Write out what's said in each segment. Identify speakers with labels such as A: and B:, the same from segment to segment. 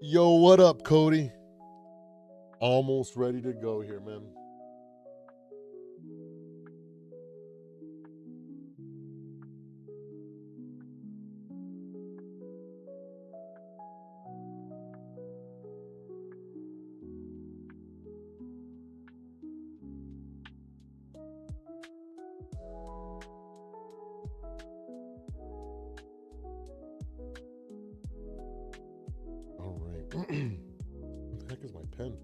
A: Yo, what up, Cody? Almost ready to go here, man. All right. What the heck is my pen?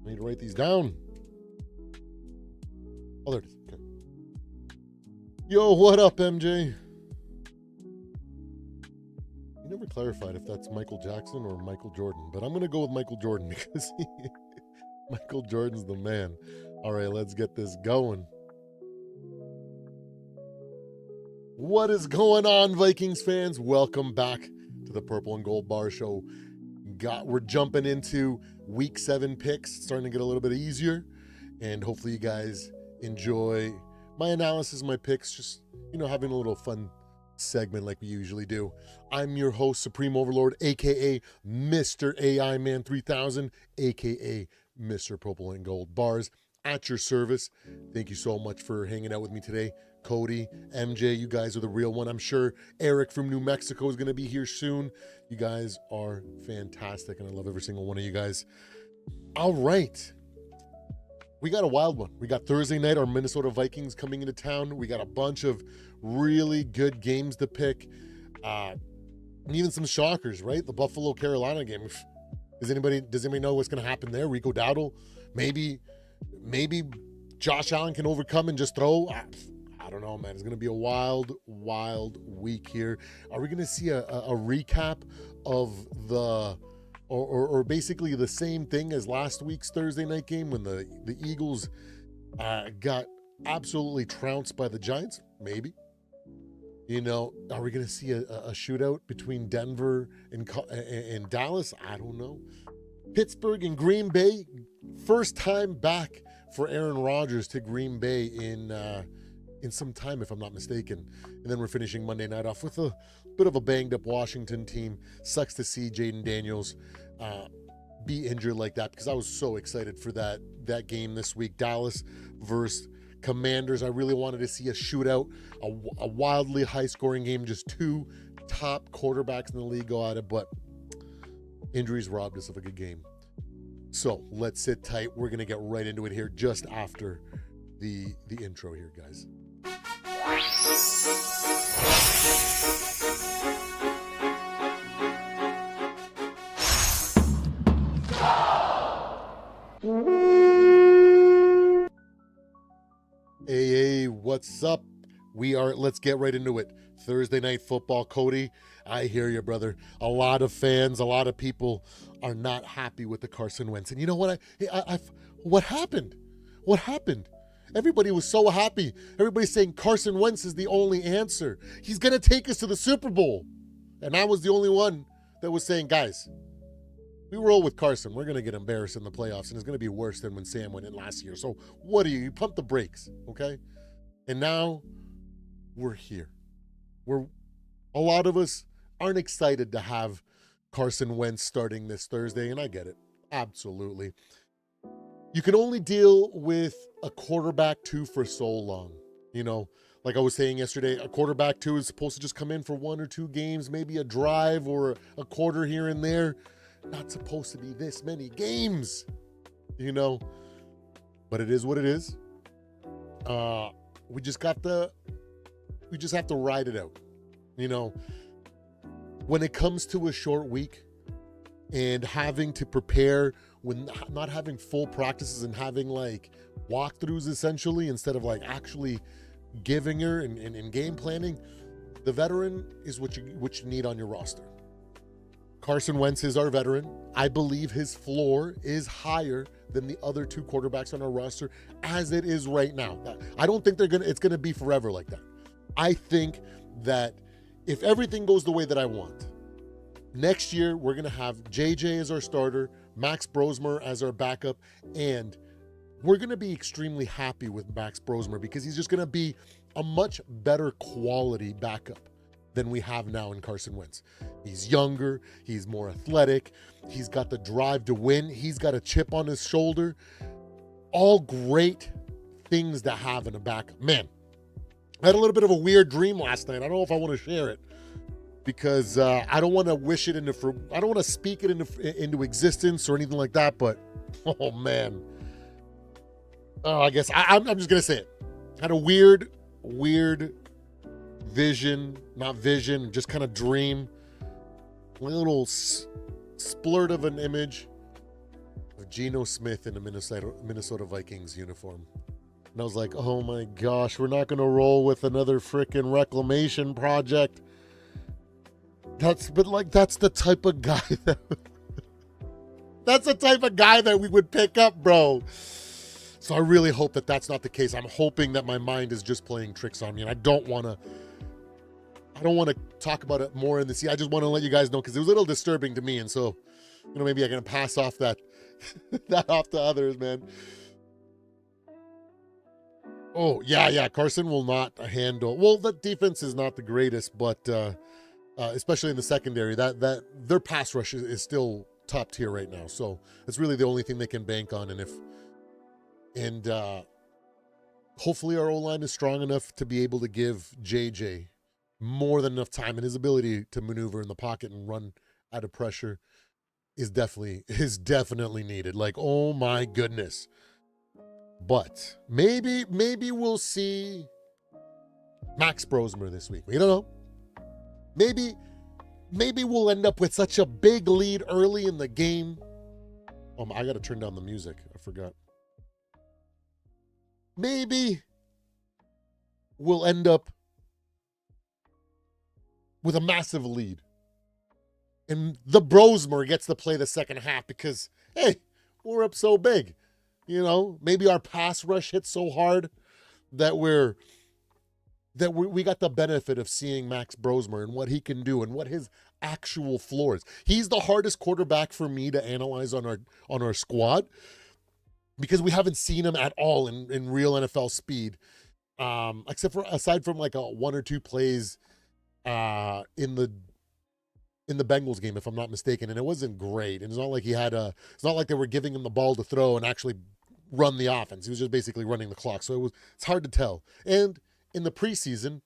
A: I need to write these down. Oh, there it is. Okay. Yo, what up, MJ? You never clarified if that's Michael Jackson or Michael Jordan, but I'm going to go with Michael Jordan because Michael Jordan's the man. All right, let's get this going. What is going on, Vikings fans? Welcome back to the Purple and Gold Bar Show. We're jumping into week 7 picks, starting to get a little bit easier, and hopefully you guys enjoy my analysis, my picks, just, having a little fun segment like we usually do. I'm your host, SupremeOverlord, aka Mr. AI Man 3000, aka Mr. Purple and Gold Bars, at your service. Thank you so much for hanging out with me today. Cody, MJ, you guys are the real one. I'm sure Eric from New Mexico is going to be here soon. You guys are fantastic, and I love every single one of you guys. All right. We got a wild one. We got Thursday night, our Minnesota Vikings coming into town. We got a bunch of really good games to pick. And even some shockers, right? The Buffalo-Carolina game. Does anybody know what's going to happen there? Rico Dowdle? Maybe Josh Allen can overcome and just throw. I don't know, man. It's going to be a wild, wild week here. Are we going to see a recap of or basically the same thing as last week's Thursday night game when the Eagles got absolutely trounced by the Giants? Maybe. Are we going to see a shootout between Denver and Dallas? I don't know. Pittsburgh and Green Bay, first time back for Aaron Rodgers to Green Bay in some time, if I'm not mistaken. And then we're finishing Monday night off with a bit of a banged-up Washington team. Sucks to see Jaden Daniels be injured like that because I was so excited for that game this week. Dallas versus Commanders. I really wanted to see a shootout, a wildly high-scoring game. Just two top quarterbacks in the league go at it, but injuries robbed us of a good game. So let's sit tight. We're going to get right into it here just after the intro here, guys. Hey, what's up? Let's get right into it. Thursday night football. Cody, I hear you, brother. A lot of fans, a lot of people are not happy with the Carson Wentz. And you know what? What happened? What happened? Everybody was so happy. Everybody's saying Carson Wentz is the only answer. He's going to take us to the Super Bowl. And I was the only one that was saying, guys, we roll with Carson. We're going to get embarrassed in the playoffs, and it's going to be worse than when Sam went in last year. So what do you pump the brakes, okay? And now we're here. A lot of us aren't excited to have Carson Wentz starting this Thursday, and I get it. Absolutely. You can only deal with a quarterback 2 for so long. Like I was saying yesterday, a quarterback 2 is supposed to just come in for 1 or 2 games, maybe a drive or a quarter here and there. Not supposed to be this many games, but it is what it is. We just have to ride it out. When it comes to a short week, and having to prepare when not having full practices and having like walkthroughs essentially instead of like actually giving her and game planning, the veteran is what you need on your roster. Carson Wentz is our veteran. I believe his floor is higher than the other two quarterbacks on our roster as it is right now. I don't think it's gonna be forever like that. I think that if everything goes the way that I want, next year we're gonna have JJ as our starter, Max Brosmer as our backup, and we're gonna be extremely happy with Max Brosmer because he's just gonna be a much better quality backup than we have now in Carson Wentz. He's younger, he's more athletic, he's got the drive to win, he's got a chip on his shoulder. All great things to have in a backup. Man, I had a little bit of a weird dream last night. I don't know if I want to share it because I don't want to wish it I don't want to speak it into existence or anything like that, but oh man. Oh, I guess I'm just going to say it. I had a weird vision, just kind of dream, a little splurt of an image of Geno Smith in a Minnesota Vikings uniform. And I was like, oh my gosh, we're not going to roll with another freaking reclamation project. That's the type of guy that we would pick up, bro. So I really hope that that's not the case. I'm hoping that my mind is just playing tricks on me, and I don't want to talk about it more in the sea. I just want to let you guys know because it was a little disturbing to me, and so maybe I can pass off that off to others, man. Oh yeah, Carson will not handle. Well, the defense is not the greatest, but especially in the secondary, that their pass rush is still top tier right now. So it's really the only thing they can bank on, and hopefully our O-line is strong enough to be able to give JJ more than enough time, and his ability to maneuver in the pocket and run out of pressure is definitely needed. Like, oh my goodness. But maybe we'll see Max Brosmer this week. We don't know. Maybe we'll end up with such a big lead early in the game. I got to turn down the music. I forgot. Maybe we'll end up with a massive lead. And the Brosmer gets to play the second half because, hey, we're up so big. Maybe our pass rush hit so hard that we got the benefit of seeing Max Brosmer and what he can do and what his actual floor is. He's the hardest quarterback for me to analyze on our squad because we haven't seen him at all in real NFL speed, aside from like a one or two plays in the Bengals game, if I'm not mistaken, and it wasn't great. And it's not like they were giving him the ball to throw and actually run the offense. He was just basically running the clock. So it's hard to tell. And in the preseason,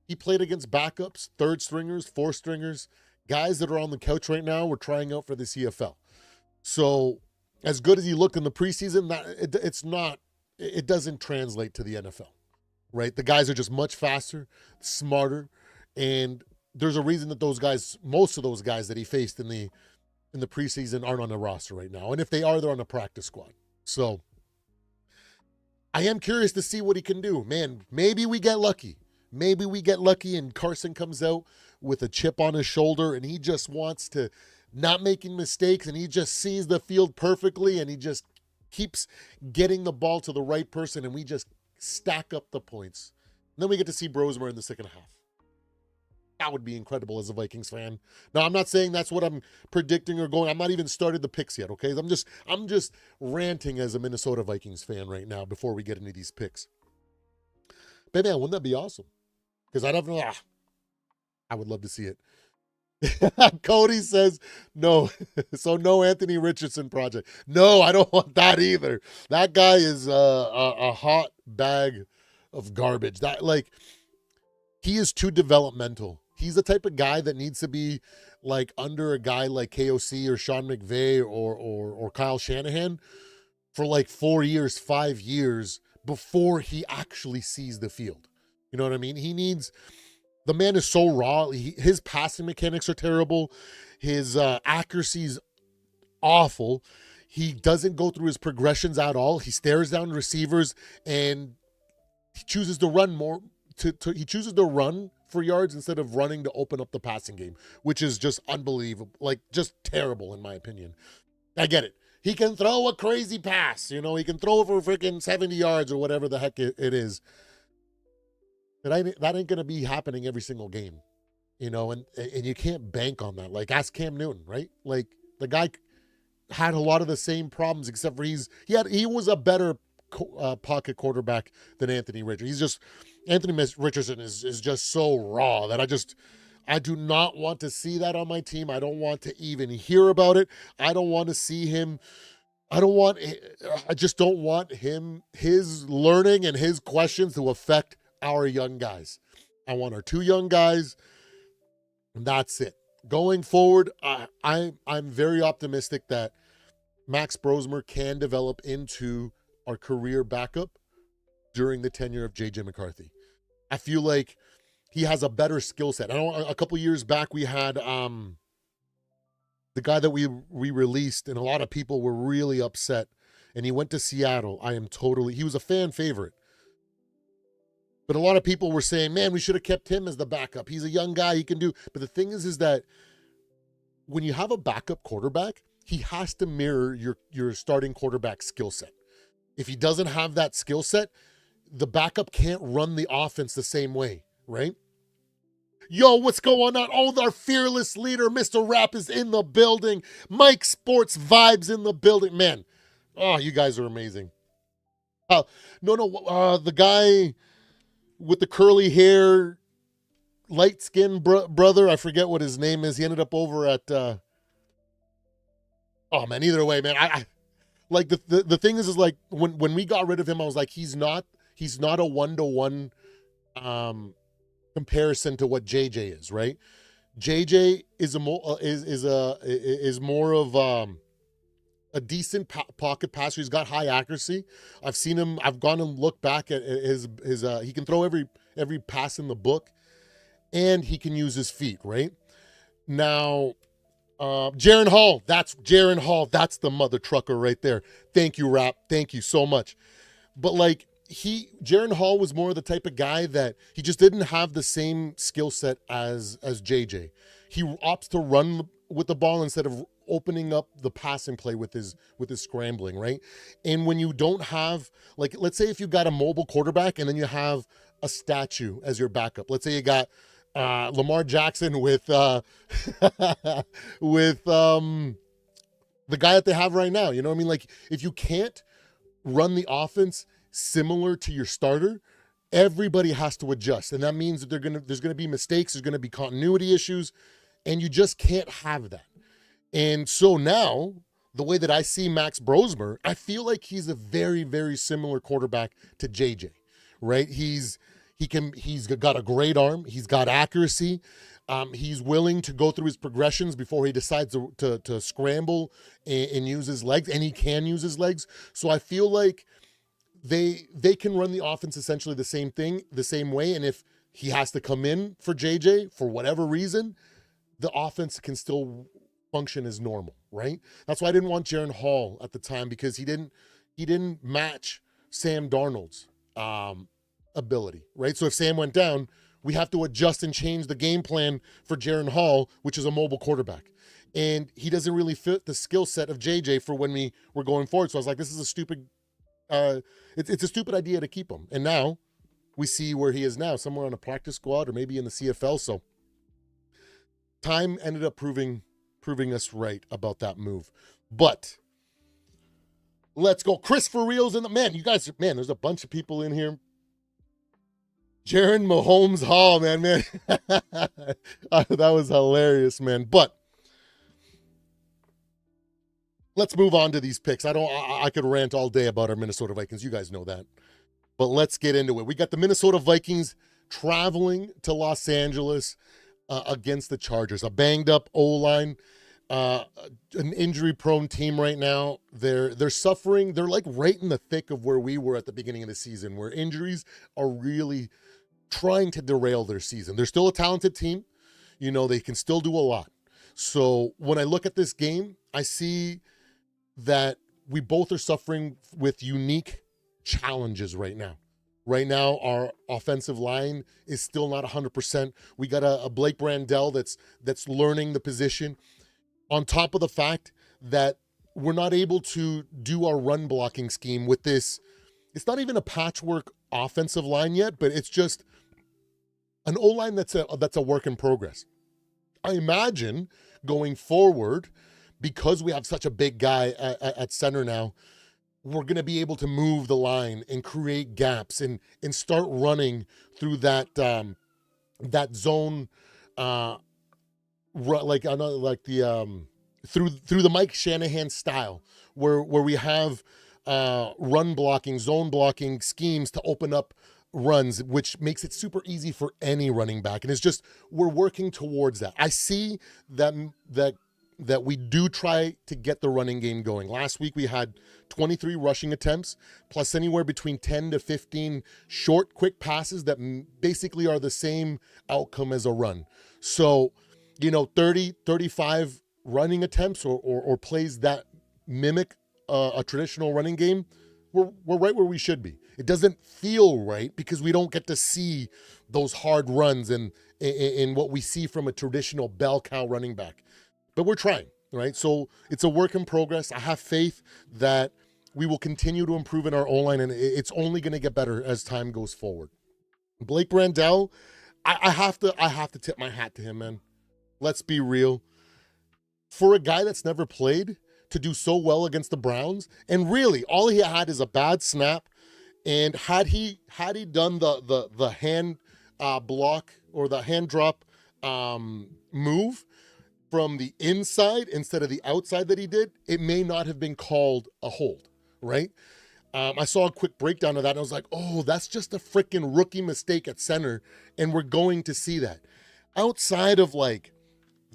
A: he played against backups, third stringers, fourth stringers, guys that are on the couch right now were trying out for the CFL. So as good as he looked in the preseason, it doesn't translate to the NFL, right? The guys are just much faster, smarter, and there's a reason that most of those guys that he faced in the preseason aren't on the roster right now. And if they are, they're on the practice squad. So I am curious to see what he can do. Man, maybe we get lucky. Maybe we get lucky and Carson comes out with a chip on his shoulder and he just wants to not making mistakes and he just sees the field perfectly and he just keeps getting the ball to the right person and we just stack up the points. And then we get to see Brosmer in the second half. That would be incredible as a Vikings fan. Now, I'm not saying that's what I'm predicting or going. I'm not even started the picks yet, okay? I'm just ranting as a Minnesota Vikings fan right now before we get into these picks. But man, wouldn't that be awesome? Because I would love to see it. Cody says no. So no Anthony Richardson project. No, I don't want that either. That guy is a hot bag of garbage. He is too developmental. He's the type of guy that needs to be like under a guy like KOC or Sean McVay or Kyle Shanahan for like 4 years, 5 years before he actually sees the field. You know what I mean? He needs The man is so raw. His passing mechanics are terrible. His accuracy's awful. He doesn't go through his progressions at all. He stares down receivers and he chooses to run more. He chooses to run for yards instead of running to open up the passing game, which is just unbelievable. Like, just terrible in my opinion. I get it. He can throw a crazy pass. You know, he can throw for freaking 70 yards or whatever the heck it is. But that ain't going to be happening every single game. You know, and you can't bank on that. Like, ask Cam Newton, right? Like, the guy had a lot of the same problems, except for he was a better pocket quarterback than Anthony Richardson. Anthony Richardson is just so raw that I do not want to see that on my team. I don't want to even hear about it. I don't want to see him. I just don't want his learning and his questions to affect our young guys. I want our 2 young guys, and that's it. Going forward, I'm very optimistic that Max Brosmer can develop into our career backup during the tenure of J.J. McCarthy. I feel like he has a better skill set. I know a couple years back we had the guy that we released, and a lot of people were really upset, and he went to Seattle. He was a fan favorite. But a lot of people were saying, man, we should have kept him as the backup. He's a young guy, he can do. But the thing is that when you have a backup quarterback, he has to mirror your starting quarterback skill set. If he doesn't have that skill set, the backup can't run the offense the same way, right? Yo, what's going on? Oh, our fearless leader, Mr. Rap, is in the building. Mike Sports Vibes in the building. Man, oh, you guys are amazing. The guy with the curly hair, light-skinned brother, I forget what his name is. He ended up over at... Oh, man, either way, man, I like the thing is like when we got rid of him, I was like, he's not a one-to-one comparison to what JJ is, right? JJ is more of a decent pocket passer. He's got high accuracy. I've seen him. I've gone and looked back at his he can throw every pass in the book, and he can use his feet, right? Now, Jaron Hall, that's Jaron Hall. That's the mother trucker right there. Thank you, Rap. Thank you so much. But like Jaron Hall was more the type of guy that he just didn't have the same skill set as JJ. He opts to run with the ball instead of opening up the passing play with his scrambling, right? And when you don't have, like, let's say if you got a mobile quarterback and then you have a statue as your backup. Let's say you got Lamar Jackson with the guy that they have right now. You know what I mean? Like, if you can't run the offense similar to your starter, everybody has to adjust. And that means that there's gonna be mistakes, there's gonna be continuity issues, and you just can't have that. And so now, the way that I see Max Brosmer, I feel like he's a very, very similar quarterback to JJ, right? He's got a great arm. He's got accuracy. He's willing to go through his progressions before he decides to scramble and use his legs, and he can use his legs. So I feel like they can run the offense essentially the same way. And if he has to come in for JJ for whatever reason, the offense can still function as normal, right? That's why I didn't want Jaron Hall at the time, because he didn't match Sam Darnold's ability, right? So if Sam went down, we have to adjust and change the game plan for Jaron Hall, which is a mobile quarterback. And he doesn't really fit the skill set of JJ for when we were going forward. So I was like, this is a stupid, it's a stupid idea to keep him. And now we see where he is now, somewhere on a practice squad or maybe in the CFL. So time ended up proving us right about that move. But let's go. Chris for reals in the you guys, there's a bunch of people in here. Jaron Mahomes Hall, man. That was hilarious, man. But let's move on to these picks. I could rant all day about our Minnesota Vikings. You guys know that. But let's get into it. We got the Minnesota Vikings traveling to Los Angeles against the Chargers. A banged up O-line, an injury-prone team right now. They're suffering. They're like right in the thick of where we were at the beginning of the season, where injuries are really trying to derail their season. They're still a talented team. You know, they can still do a lot. So when I look at this game, I see that we both are suffering with unique challenges right now. Right now, our offensive line is still not 100%. We got a Blake Brandell that's learning the position, on top of the fact that we're not able to do our run blocking scheme with this. It's not even a patchwork offensive line yet, but it's just an O-line that's a work in progress. I imagine going forward, because we have such a big guy at center now, we're going to be able to move the line and create gaps and start running through that zone, through the Mike Shanahan style, where we have run blocking, zone blocking schemes to open up runs, which makes it super easy for any running back. And it's just, we're working towards that. I see that we do try to get the running game going. Last week we had 23 rushing attempts, plus anywhere between 10 to 15 short, quick passes that basically are the same outcome as a run. So, 30, 35 running attempts or plays that mimic a traditional running game, we're right where we should be. It doesn't feel right because we don't get to see those hard runs and in what we see from a traditional bell cow running back. But we're trying, right? So it's a work in progress. I have faith that we will continue to improve in our O-line, and it's only going to get better as time goes forward. Blake Brandell, I have to tip my hat to him, man. Let's be real. For a guy that's never played to do so well against the Browns, and really all he had is a bad snap, and had he done the hand block or the hand drop move from the inside instead of the outside that he did, it may not have been called a hold, right? I saw a quick breakdown of that, and I was like, oh, that's just a freaking rookie mistake at center, and we're going to see that. Outside of like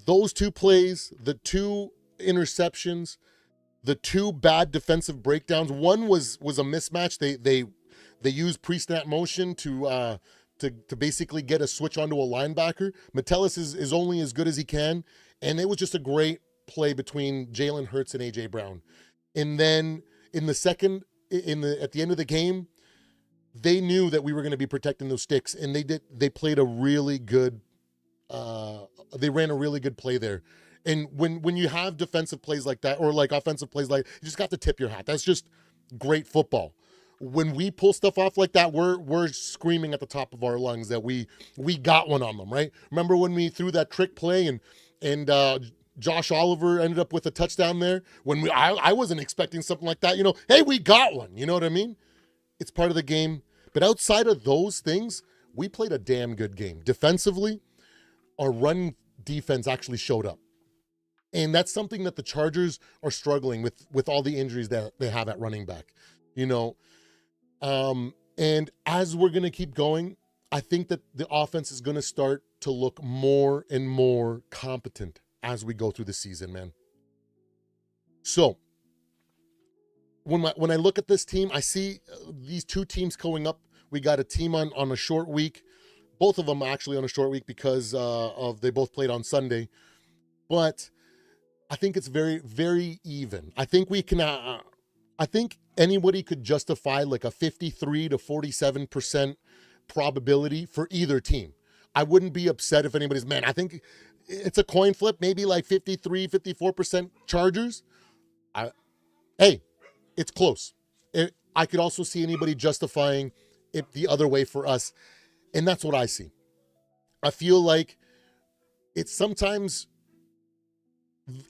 A: those two plays, the two interceptions, the two bad defensive breakdowns, one was a mismatch. They used pre-snap motion to basically get a switch onto a linebacker. Metellus is only as good as he can, and it was just a great play between Jalen Hurts and A.J. Brown. And then at the end of the game, they knew that we were going to be protecting those sticks, and they played a really good they ran a really good play there. And when you have defensive plays like that, or like offensive plays like, you just got to tip your hat. That's just great football. When we pull stuff off like that, we're screaming at the top of our lungs that we got one on them, right? Remember when we threw that trick play and Josh Oliver ended up with a touchdown there? When I wasn't expecting something like that, hey, we got one. You know what I mean? It's part of the game. But outside of those things, we played a damn good game. Defensively, our run defense actually showed up. And that's something that the Chargers are struggling with all the injuries that they have at running back, and as we're going to keep going, I think that the offense is going to start to look more and more competent as we go through the season, man. So when I look at this team, I see these two teams going up. We got a team on a short week, both of them actually on a short week because they both played on Sunday, but I think it's very, very even. I think we can. I think anybody could justify like a 53 to 47% probability for either team. I wouldn't be upset if anybody's, man, I think it's a coin flip, maybe like 53, 54% Chargers. Hey, it's close. I could also see anybody justifying it the other way for us. And that's what I see. I feel like it's sometimes,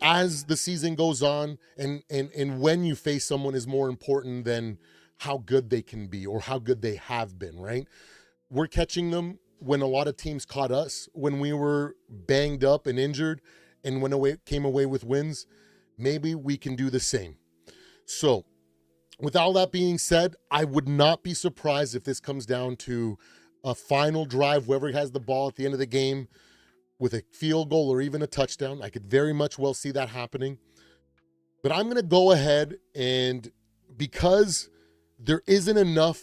A: as the season goes on and when you face someone is more important than how good they can be or how good they have been, right? We're catching them when a lot of teams caught us when we were banged up and injured and came away with wins. Maybe we can do the same. So with all that being said, I would not be surprised if this comes down to a final drive, whoever has the ball at the end of the game, with a field goal or even a touchdown. I could very much well see that happening. But I'm going to go ahead, and because there isn't enough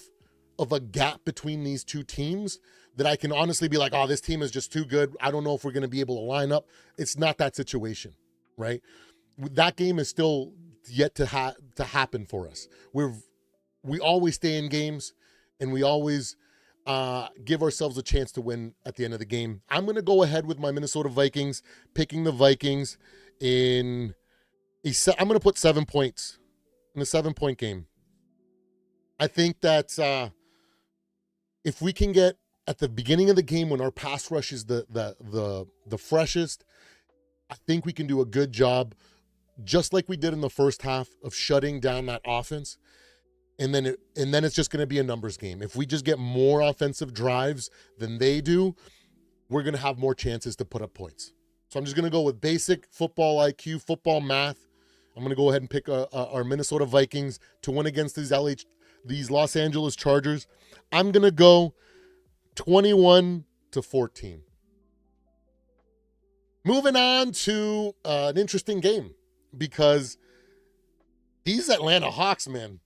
A: of a gap between these two teams that I can honestly be like, oh, this team is just too good. I don't know if we're going to be able to line up. It's not that situation, right? That game is still yet to happen for us. We always stay in games, and we always give ourselves a chance to win at the end of the game. I'm going to go ahead with my Minnesota Vikings, picking the Vikings in I'm going to put 7 points in a 7-point game. I think that if we can get at the beginning of the game when our pass rush is the freshest, I think we can do a good job, just like we did in the first half, of shutting down that offense. And then it's just going to be a numbers game. If we just get more offensive drives than they do, we're going to have more chances to put up points. So I'm just going to go with basic football IQ, football math. I'm going to go ahead and pick our Minnesota Vikings to win against these Los Angeles Chargers. I'm going to go 21-14. Moving on to an interesting game, because these Atlanta Hawks, man.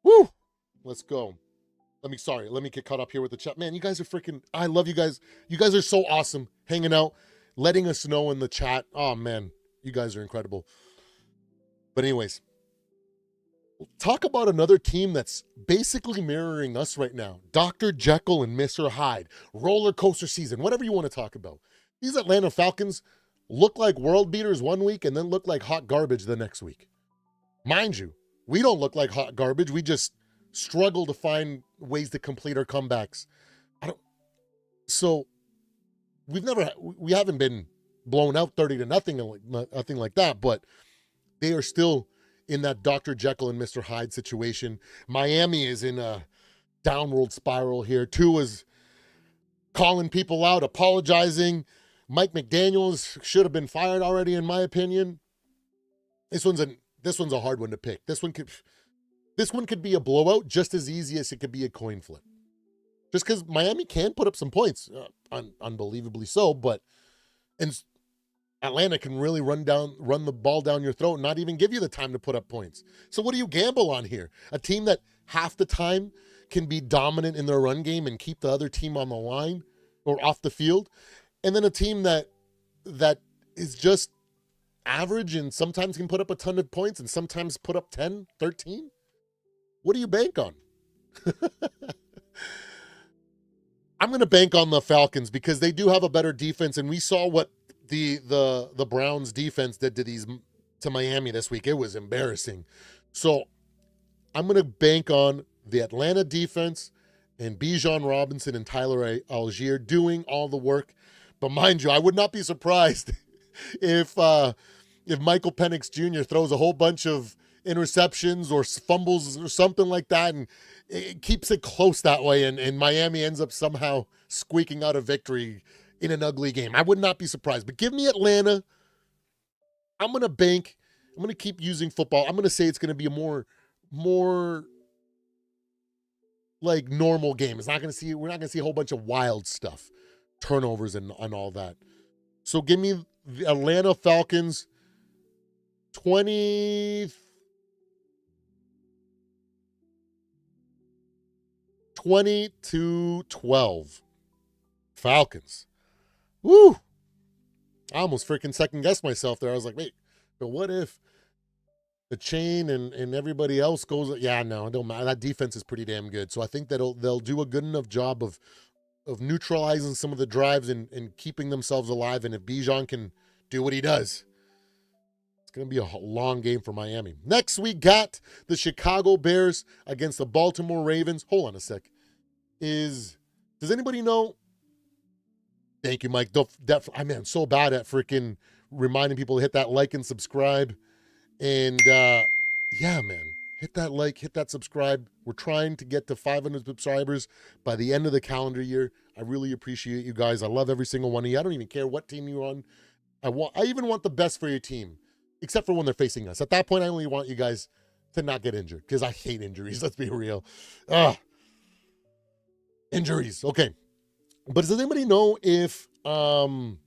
A: Woo! Let's go. Let me get caught up here with the chat. Man, you guys are freaking, I love you guys. You guys are so awesome hanging out, letting us know in the chat. Oh, man, you guys are incredible. But anyways, talk about another team that's basically mirroring us right now. Dr. Jekyll and Mr. Hyde. Roller coaster season, whatever you want to talk about. These Atlanta Falcons look like world beaters one week and then look like hot garbage the next week. Mind you, we don't look like hot garbage. We just struggle to find ways to complete our comebacks. So we haven't been blown out 30-0, nothing like that, but they are still in that Dr. Jekyll and Mr. Hyde situation. Miami is in a downward spiral here. Tua's calling people out, apologizing. Mike McDaniels should have been fired already, in my opinion. This one's a hard one to pick. This one could be a blowout just as easy as it could be a coin flip. Just because Miami can put up some points, unbelievably so, and Atlanta can really run the ball down your throat and not even give you the time to put up points. So what do you gamble on here? A team that half the time can be dominant in their run game and keep the other team on the line or off the field, and then a team that is just average and sometimes can put up a ton of points and sometimes put up 10, 13? What do you bank on? I'm going to bank on the Falcons because they do have a better defense, and we saw what the Browns defense did to Miami this week. It was embarrassing. So I'm going to bank on the Atlanta defense and Bijan Robinson and Tyler Algier doing all the work. But mind you, I would not be surprised if Michael Penix Jr. throws a whole bunch of interceptions or fumbles or something like that, and it keeps it close that way, and Miami ends up somehow squeaking out a victory in an ugly game. I would not be surprised. But give me Atlanta. I'm going to bank. I'm going to keep using football. I'm going to say it's going to be a more like normal game. We're not going to see a whole bunch of wild stuff, turnovers and all that. So give me the Atlanta Falcons 20-12. Falcons. Woo! I almost freaking second-guessed myself there. I was like, wait, but what if the chain and everybody else goes? Yeah, no, it don't matter. That defense is pretty damn good. So I think that they'll do a good enough job of neutralizing some of the drives and keeping themselves alive. And if Bijan can do what he does, it's going to be a long game for Miami. Next, we got the Chicago Bears against the Baltimore Ravens. Hold on a sec. Does anybody know? Thank you, Mike. I'm so bad at freaking reminding people to hit that like and subscribe. And yeah, man, hit that like, hit that subscribe. We're trying to get to 500 subscribers by the end of the calendar year. I really appreciate you guys. I love every single one of you. I don't even care what team you're on. I even want the best for your team, except for when they're facing us. At that point, I only want you guys to not get injured because I hate injuries. Let's be real. Injuries. Okay. But does anybody know if Lamar's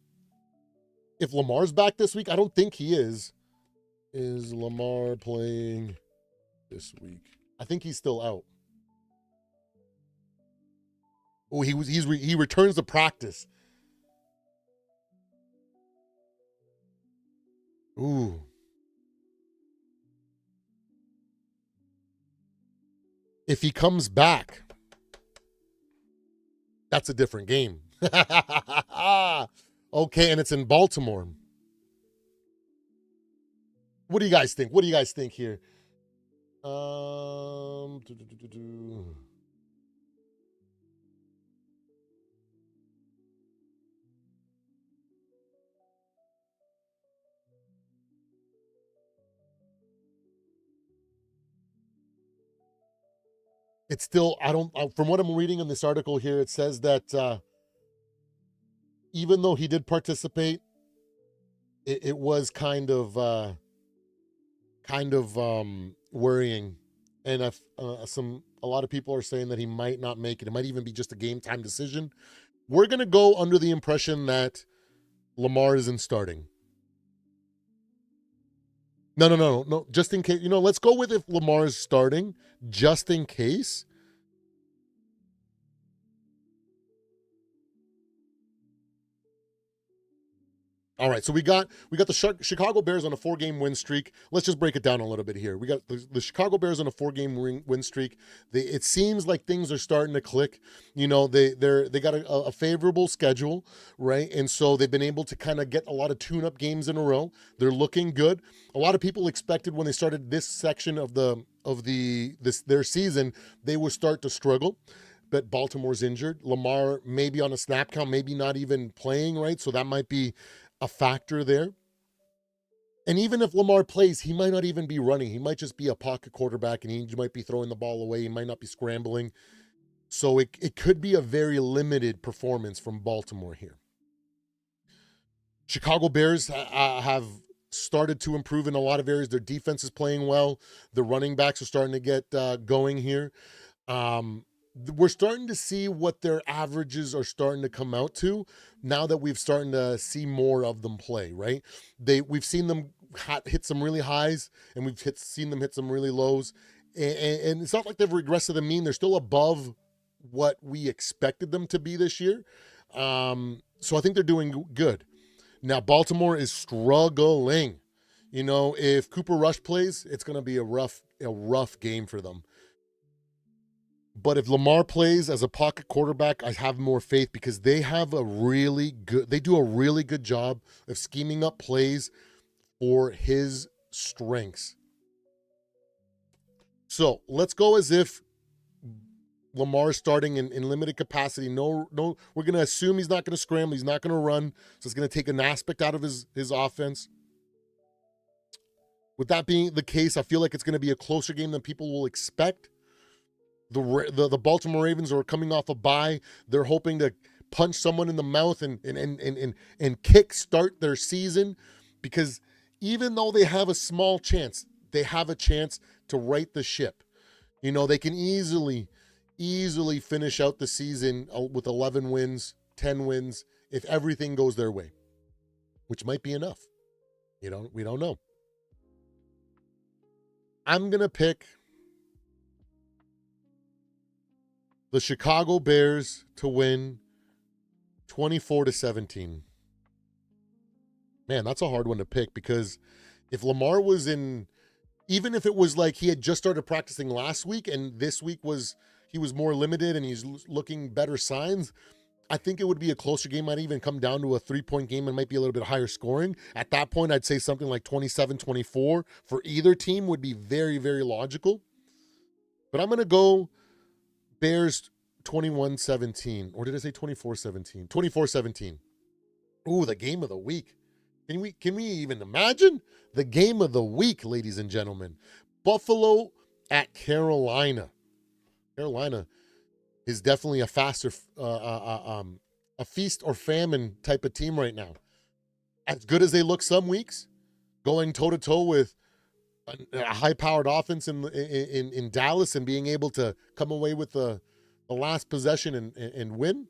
A: back this week? I don't think he is. Is Lamar playing this week? I think he's still out. Oh, he returns to practice. Ooh. If he comes back, that's a different game. Okay, and it's in Baltimore. What do you guys think? What do you guys think here? It's still, I don't, from what I'm reading in this article here, it says that even though he did participate, it was kind of worrying. And a lot of people are saying that he might not make it. It might even be just a game time decision. We're going to go under the impression that Lamar isn't starting. No. Just in case, let's go with if Lamar is starting, just in case. All right, so we got the Chicago Bears on a 4-game win streak. Let's just break it down a little bit here. We got the Chicago Bears on a 4-game win streak. It seems like things are starting to click. They got a favorable schedule, right? And so they've been able to kind of get a lot of tune-up games in a row. They're looking good. A lot of people expected when they started this section of their season, they would start to struggle. But Baltimore's injured. Lamar maybe on a snap count, maybe not even playing, right? So that might be a factor there. And even if Lamar plays, he might not even be running. He might just be a pocket quarterback, and he might be throwing the ball away. He might not be scrambling. So it could be a very limited performance from Baltimore here. Chicago Bears have started to improve in a lot of areas. Their defense is playing well. The running backs are starting to get going here. We're starting to see what their averages are starting to come out to now that we've starting to see more of them play, right? We've seen them hit some really highs, and we've seen them hit some really lows. And it's not like they've regressed to the mean. They're still above what we expected them to be this year. So I think they're doing good. Now, Baltimore is struggling. If Cooper Rush plays, it's going to be a rough game for them. But if Lamar plays as a pocket quarterback, I have more faith because they do a really good job of scheming up plays for his strengths. So let's go as if Lamar's starting in limited capacity. No, we're going to assume he's not going to scramble. He's not going to run. So it's going to take an aspect out of his offense. With that being the case, I feel like it's going to be a closer game than people will expect. The Baltimore Ravens are coming off a bye. They're hoping to punch someone in the mouth and kick start their season, because even though they have a small chance, they have a chance to right the ship. They can easily finish out the season with 11 wins, 10 wins, if everything goes their way, which might be enough. We don't know. I'm going to pick the Chicago Bears to win 24-17. Man, that's a hard one to pick, because if Lamar was even if it was like he had just started practicing last week and this week he was more limited and he's looking better signs, I think it would be a closer game. Might even come down to a 3-point game and might be a little bit higher scoring. At that point, I'd say something like 27-24 for either team would be very, very logical. But I'm going to go Bears 21-17. Or did I say 24-17? 24-17. Ooh, the game of the week. Can we even imagine? The game of the week, ladies and gentlemen. Buffalo at Carolina. Carolina is definitely a faster, a feast or famine type of team right now. As good as they look some weeks, going toe-to-toe with a high-powered offense in Dallas and being able to come away with the last possession and win,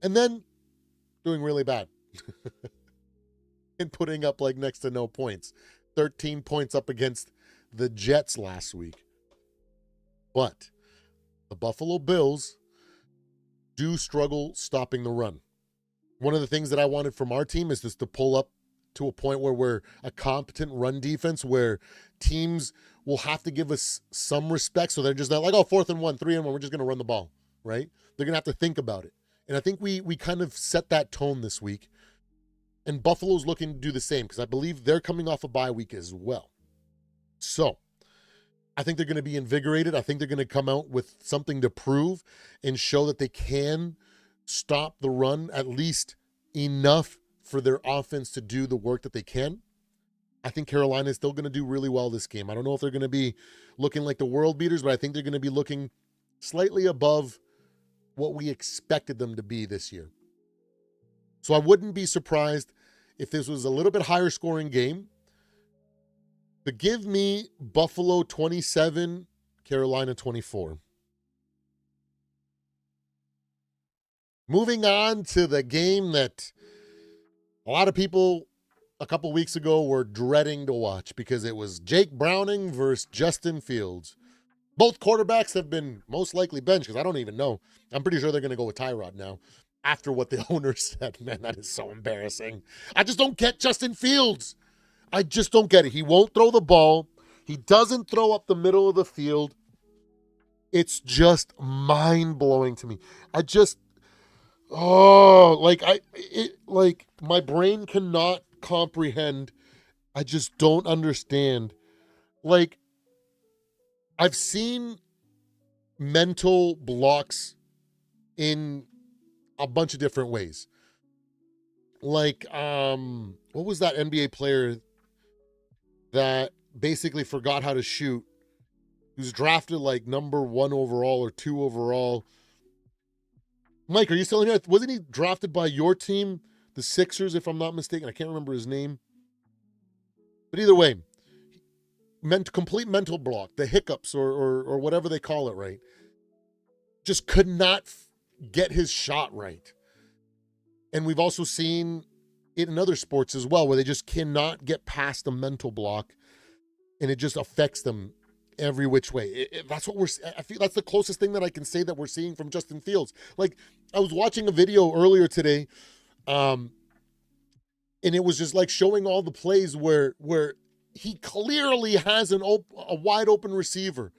A: and then doing really bad and putting up like next to no points. 13 points up against the Jets last week. But the Buffalo Bills do struggle stopping the run. One of the things that I wanted from our team is just to pull up to a point where we're a competent run defense, where teams will have to give us some respect. So they're just not like, oh, 4th and 1, 3 and 1, we're just going to run the ball, right? They're going to have to think about it. And I think we kind of set that tone this week. And Buffalo's looking to do the same because I believe they're coming off a bye week as well. So I think they're going to be invigorated. I think they're going to come out with something to prove and show that they can stop the run at least enough for their offense to do the work that they can. I think Carolina is still going to do really well this game. I don't know if they're going to be looking like the world beaters, but I think they're going to be looking slightly above what we expected them to be this year. So I wouldn't be surprised if this was a little bit higher scoring game. But give me Buffalo 27, Carolina 24. Moving on to the game that a lot of people a couple weeks ago were dreading to watch because it was Jake Browning versus Justin Fields. Both quarterbacks have been most likely benched because I don't even know. I'm pretty sure they're going to go with Tyrod now after what the owner said. Man, that is so embarrassing. I just don't get Justin Fields. I just don't get it. He won't throw the ball. He doesn't throw up the middle of the field. It's just mind-blowing to me. My brain cannot comprehend. I just don't understand. Like, I've seen mental blocks in a bunch of different ways. Like, what was that NBA player that basically forgot how to shoot? He was drafted like number 1 overall or 2 overall. Mike, are you still in here? Wasn't he drafted by your team, the Sixers, if I'm not mistaken? I can't remember his name. But either way, complete mental block, the hiccups or whatever they call it, right? Just could not get his shot right. And we've also seen it in other sports as well, where they just cannot get past the mental block, and it just affects them every which way. That's what I feel that's the closest thing that I can say that we're seeing from Justin Fields. Like, I was watching a video earlier today, and it was just like showing all the plays where he clearly has a wide open receiver,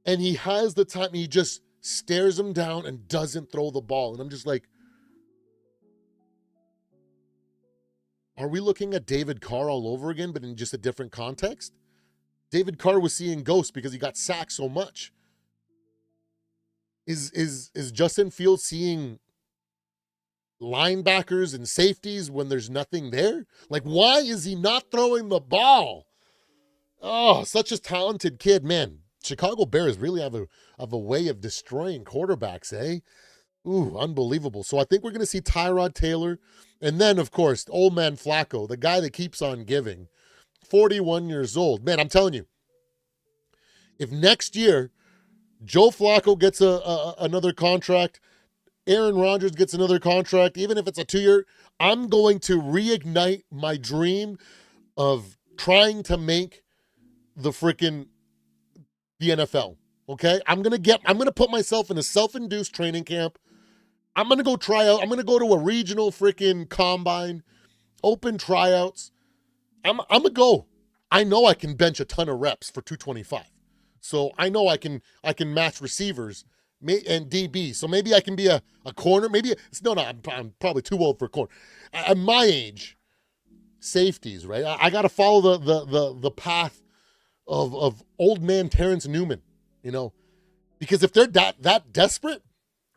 A: and he has the time. He just stares him down and doesn't throw the ball. And I'm just like, are we looking at David Carr all over again, but in just a different context? David Carr was seeing ghosts because he got sacked so much. Is Justin Fields seeing linebackers and safeties when there's nothing there? Like, why is he not throwing the ball? Oh, such a talented kid, man. Chicago Bears really have a way of destroying quarterbacks, eh? Ooh, unbelievable. So I think we're going to see Tyrod Taylor. And then, of course, old man Flacco, the guy that keeps on giving. 41 years old. Man, I'm telling you, if next year Joe Flacco gets another contract, Aaron Rodgers gets another contract, even if it's a 2-year, I'm going to reignite my dream of trying to make the NFL. Okay? I'm going to put myself in a self-induced training camp. I'm going to go try out. I'm going to go to a regional combine, open tryouts. I'm going to go. I know I can bench a ton of reps for 225. So I know I can match receivers and DB. So maybe I can be a corner. I'm probably too old for a corner. At my age, safeties, right? I got to follow the path of old man Terrence Newman, because if they're that desperate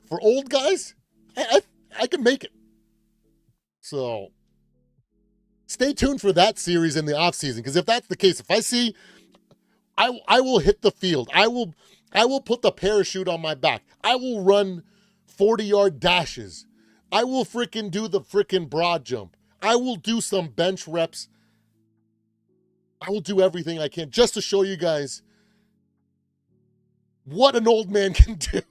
A: for old guys, I can make it. So stay tuned for that series in the offseason, because if that's the case, if I see, I will hit the field. I will put the parachute on my back. I will run 40-yard dashes. I will do the broad jump. I will do some bench reps. I will do everything I can just to show you guys what an old man can do.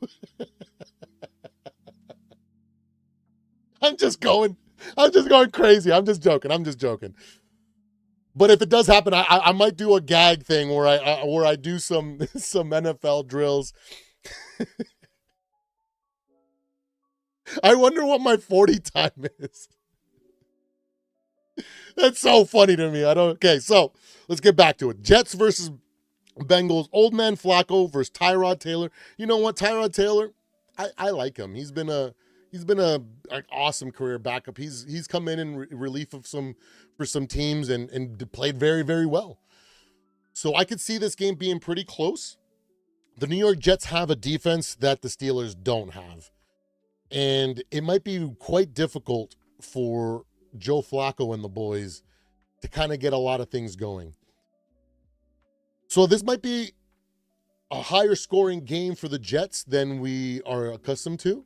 A: I'm just going crazy. I'm just joking. But if it does happen, I might do a gag thing where I do some NFL drills. I wonder what my 40 time is. That's so funny to me. Okay, so let's get back to it. Jets versus Bengals. Old man Flacco versus Tyrod Taylor. You know what, Tyrod Taylor? I like him. He's been a an awesome career backup. He's come in relief of for some teams and played very, very well. So I could see this game being pretty close. The New York Jets have a defense that the Steelers don't have. And it might be quite difficult for Joe Flacco and the boys to kind of get a lot of things going. So this might be a higher scoring game for the Jets than we are accustomed to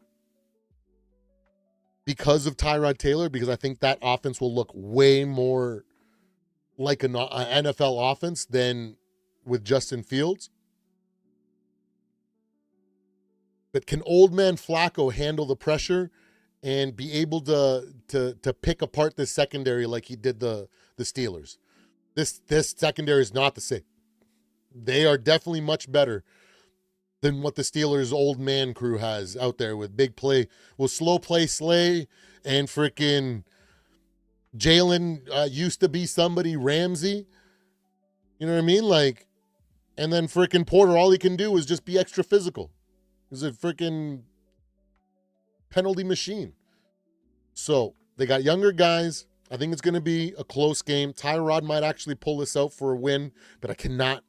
A: because of Tyrod Taylor, because I think that offense will look way more like an NFL offense than with Justin Fields. But can old man Flacco handle the pressure and be able to pick apart this secondary like he did the Steelers? This secondary is not the same. They are definitely much better than what the Steelers' old man crew has out there with big play, with slow play Slay and freaking Jalen used to be somebody, Ramsey. You know what I mean? Like, and then freaking Porter, all he can do is just be extra physical. He's a freaking penalty machine. So they got younger guys. I think it's going to be a close game. Tyrod might actually pull this out for a win, but I cannot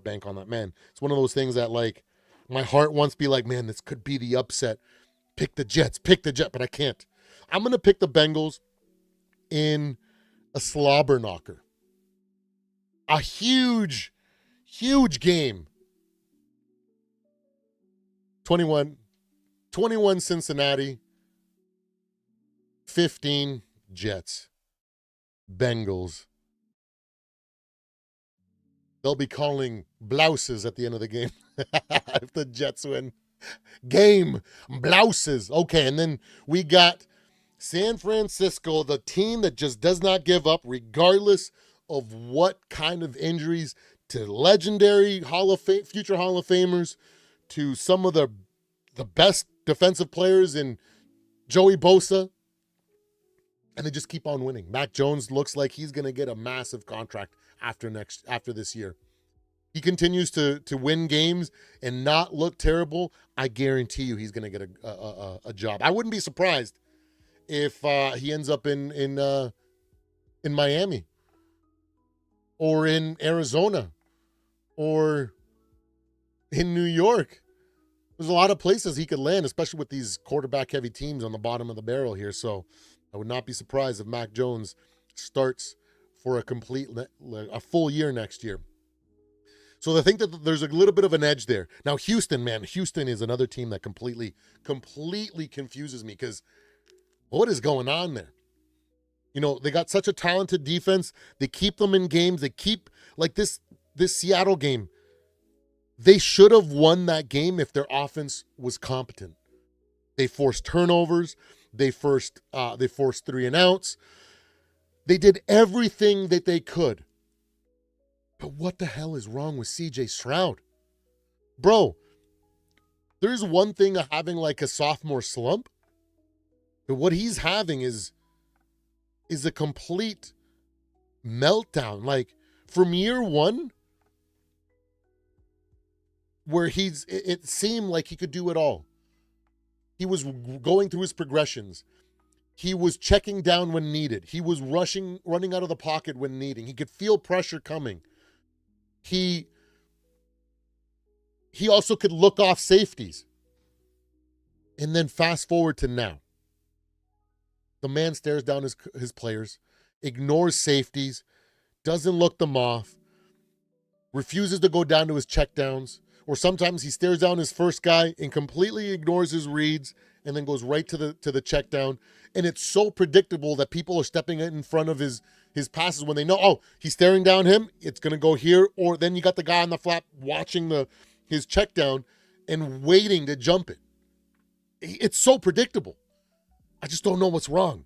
A: bank on that, man. It's one of those things that, like, my heart wants to be like, man, this could be the upset. Pick the Jets, but I can't. I'm going to pick the Bengals in a slobber knocker. A huge, huge game. 21 Cincinnati, 15 Jets. Bengals. They'll be calling blouses at the end of the game if the Jets win. Game blouses. Okay, and then we got San Francisco, the team that just does not give up regardless of what kind of injuries, to legendary future Hall of Famers, to some of the best defensive players in Joey Bosa, and they just keep on winning. Mac Jones looks like he's going to get a massive contract after this year. He continues to win games and not look terrible. I guarantee you he's going to get a job. I wouldn't be surprised if he ends up in Miami or in Arizona or in New York. There's a lot of places he could land, especially with these quarterback-heavy teams on the bottom of the barrel here. So I would not be surprised if Mac Jones starts for a full year next year. So I think that there's a little bit of an edge there. Now, Houston is another team that completely confuses me, because what is going on there? You know, they got such a talented defense. They keep them in games. They keep, like this Seattle game. They should have won that game if their offense was competent. They forced turnovers. They forced 3 and outs. They did everything that they could. But what the hell is wrong with CJ Stroud? Bro, there's one thing of having like a sophomore slump, but what he's having is a complete meltdown. Like, from year one, where it seemed like he could do it all. He was going through his progressions. He was checking down when needed. He was running out of the pocket when needing. He could feel pressure coming. He also could look off safeties. And then fast forward to now. The man stares down his players, ignores safeties, doesn't look them off, refuses to go down to his checkdowns, or sometimes he stares down his first guy and completely ignores his reads and then goes right to the check down. And it's so predictable that people are stepping in front of his passes when they know, oh, he's staring down him, it's going to go here. Or then you got the guy on the flap watching his check down and waiting to jump it. It's so predictable. I just don't know what's wrong.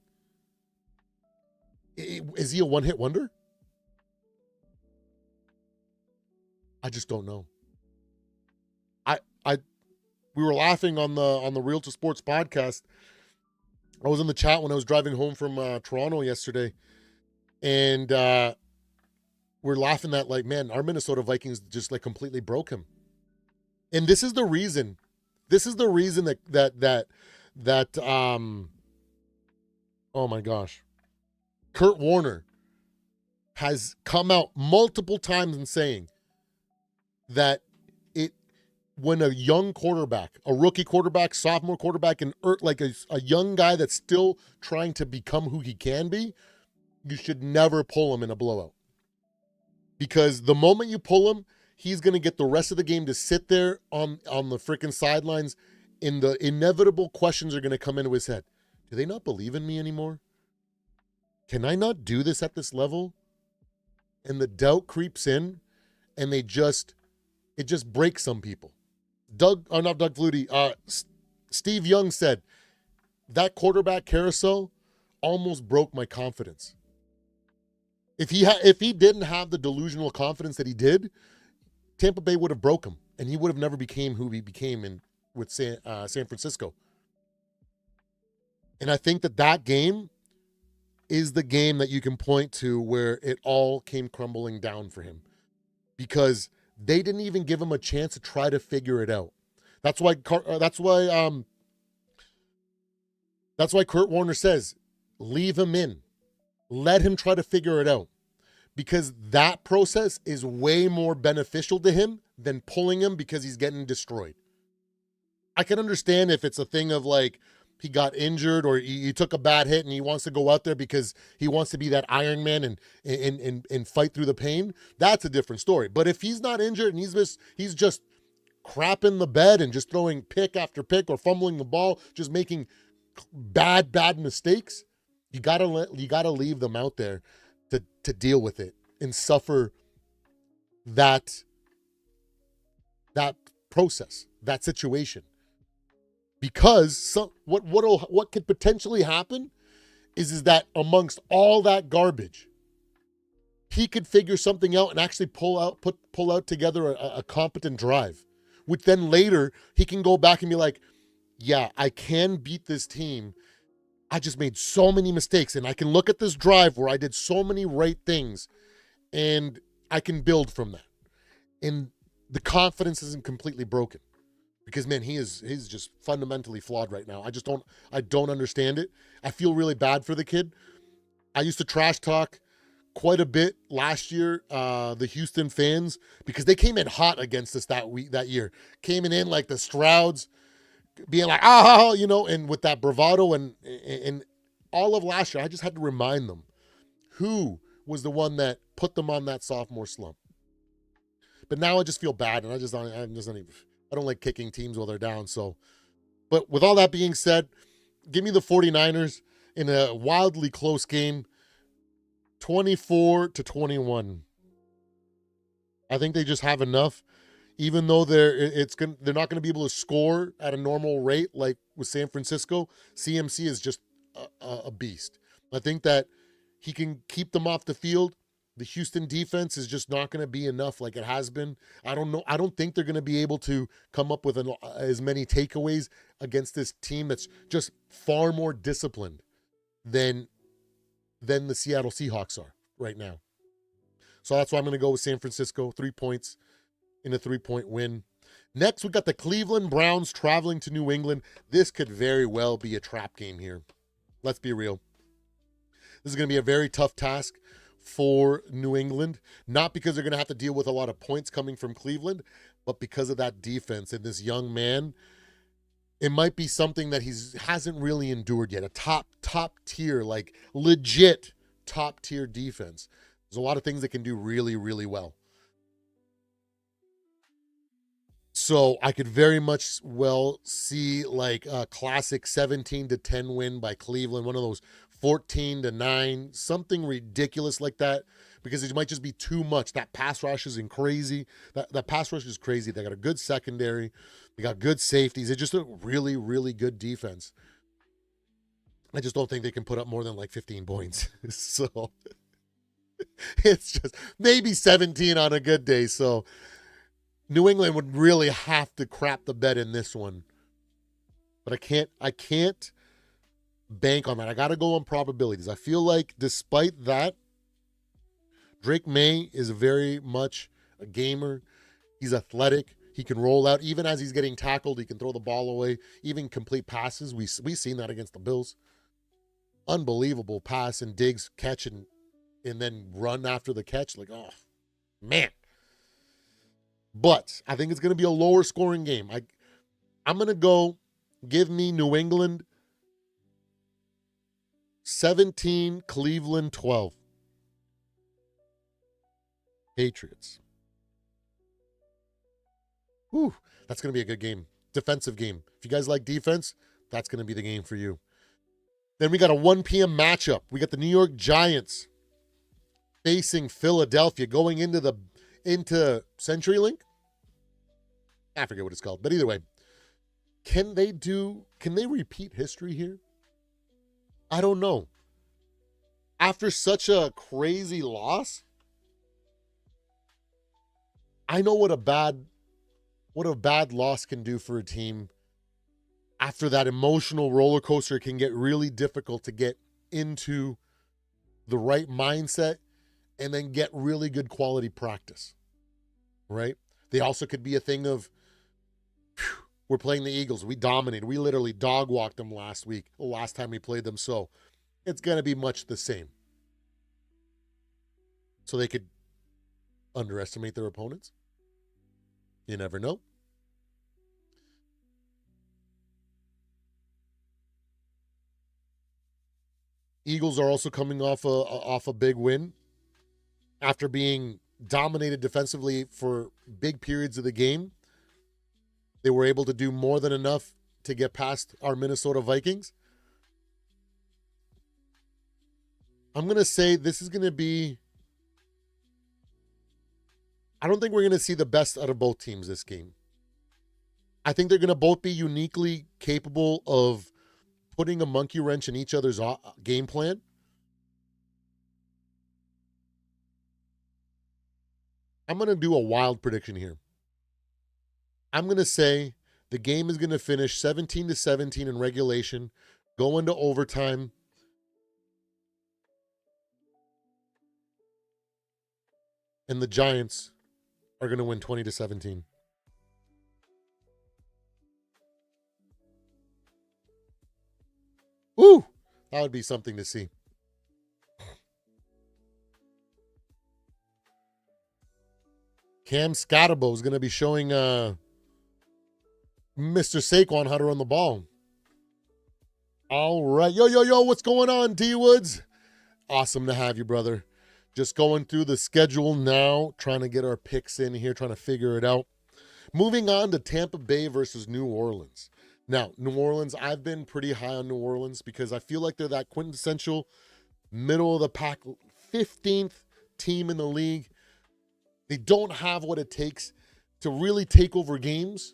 A: Is he a one-hit wonder? I just don't know. We were laughing on the Real to Sports podcast I was in the chat when I was driving home from Toronto yesterday, and we're laughing that, like, man, our Minnesota Vikings just like completely broke him. And this is the reason. This is the reason that oh my gosh, Kurt Warner has come out multiple times and saying that when a young quarterback, a rookie quarterback, sophomore quarterback, and like a young guy that's still trying to become who he can be, you should never pull him in a blowout. Because the moment you pull him, he's going to get the rest of the game to sit there on the freaking sidelines, and the inevitable questions are going to come into his head. Do they not believe in me anymore? Can I not do this at this level? And the doubt creeps in, and it just breaks some people. Not Doug Flutie, Steve Young said, that quarterback carousel almost broke my confidence. If he didn't have the delusional confidence that he did, Tampa Bay would have broke him, and he would have never became who he became with San Francisco. And I think that game is the game that you can point to where it all came crumbling down for him, because they didn't even give him a chance to try to figure it out. That's why Kurt Warner says, leave him in. Let him try to figure it out, because that process is way more beneficial to him than pulling him because he's getting destroyed. I can understand if it's a thing of like he got injured or he took a bad hit and he wants to go out there because he wants to be that Iron Man and fight through the pain. That's a different story. But if he's not injured and he's just crapping the bed and just throwing pick after pick or fumbling the ball, just making bad mistakes, you gotta leave them out there to deal with it and suffer that process, that situation. Because what could potentially happen is that amongst all that garbage, he could figure something out and actually pull out together a competent drive, which then later he can go back and be like, yeah, I can beat this team. I just made so many mistakes, and I can look at this drive where I did so many right things, and I can build from that. And the confidence isn't completely broken. Because, man, he's just fundamentally flawed right now. I don't understand it. I feel really bad for the kid. I used to trash talk quite a bit last year, the Houston fans, because they came in hot against us that year. Came in like the Strouds, being like, and with that bravado and all of last year, I just had to remind them who was the one that put them on that sophomore slump. But now I just feel bad, and I don't like kicking teams while they're down. So, but with all that being said, give me the 49ers in a wildly close game, 24-21. I think they just have enough, even though they're not going to be able to score at a normal rate like with San Francisco. CMC is just a beast. I think that he can keep them off the field. The Houston defense is just not going to be enough like it has been. I don't know. I don't think they're going to be able to come up with as many takeaways against this team that's just far more disciplined than the Seattle Seahawks are right now. So that's why I'm going to go with San Francisco, 3 points in a 3-point win. Next, we got the Cleveland Browns traveling to New England. This could very well be a trap game here. Let's be real. This is going to be a very tough task for New England, not because they're going to have to deal with a lot of points coming from Cleveland, but because of that defense and this young man. It might be something that he hasn't really endured yet. A top tier, like legit top tier defense. There's a lot of things that can do really, really well. So I could very much well see like a classic 17-10 win by Cleveland, one of those 14-9, something ridiculous like that, because it might just be too much. That pass rush is crazy. That pass rush is crazy. They got a good secondary. They got good safeties. It's just a really, really good defense. I just don't think they can put up more than like 15 points. So it's just maybe 17 on a good day. So New England would really have to crap the bed in this one. But I can't bank on that. I got to go on probabilities. I feel like despite that, Drake May is very much a gamer. He's athletic. He can roll out. Even as he's getting tackled, he can throw the ball away, even complete passes. We've seen that against the Bills. Unbelievable pass and Diggs catch and then run after the catch. Like, oh, man. But I think it's going to be a lower scoring game. I'm going to go give me New England 17, Cleveland 12. Patriots. Whew, that's going to be a good game. Defensive game. If you guys like defense, that's going to be the game for you. Then we got a 1 p.m. matchup. We got the New York Giants facing Philadelphia going into CenturyLink. I forget what it's called, but either way, can they repeat history here? I don't know. After such a crazy loss, I know what a bad loss can do for a team. After that emotional roller coaster, it can get really difficult to get into the right mindset and then get really good quality practice, right? They also could be a thing of, we're playing the Eagles. We dominated. We literally dog walked them last time we played them. So it's going to be much the same. So they could underestimate their opponents. You never know. Eagles are also coming off a big win after being dominated defensively for big periods of the game. They were able to do more than enough to get past our Minnesota Vikings. I'm going to say this is going to be, I don't think we're going to see the best out of both teams this game. I think they're going to both be uniquely capable of putting a monkey wrench in each other's game plan. I'm going to do a wild prediction here. I'm going to say the game is going to finish 17-17 in regulation, go into overtime. And the Giants are going to win 20-17. Woo! That would be something to see. Cam Scatterbo is going to be showing Mr. Saquon how to run the ball. All right. Yo, what's going on, D Woods? Awesome to have you, brother. Just going through the schedule now, trying to get our picks in here, trying to figure it out. Moving on to Tampa Bay versus New Orleans. Now, New Orleans, I've been pretty high on New Orleans because I feel like they're that quintessential middle of the pack, 15th team in the league. They don't have what it takes to really take over games,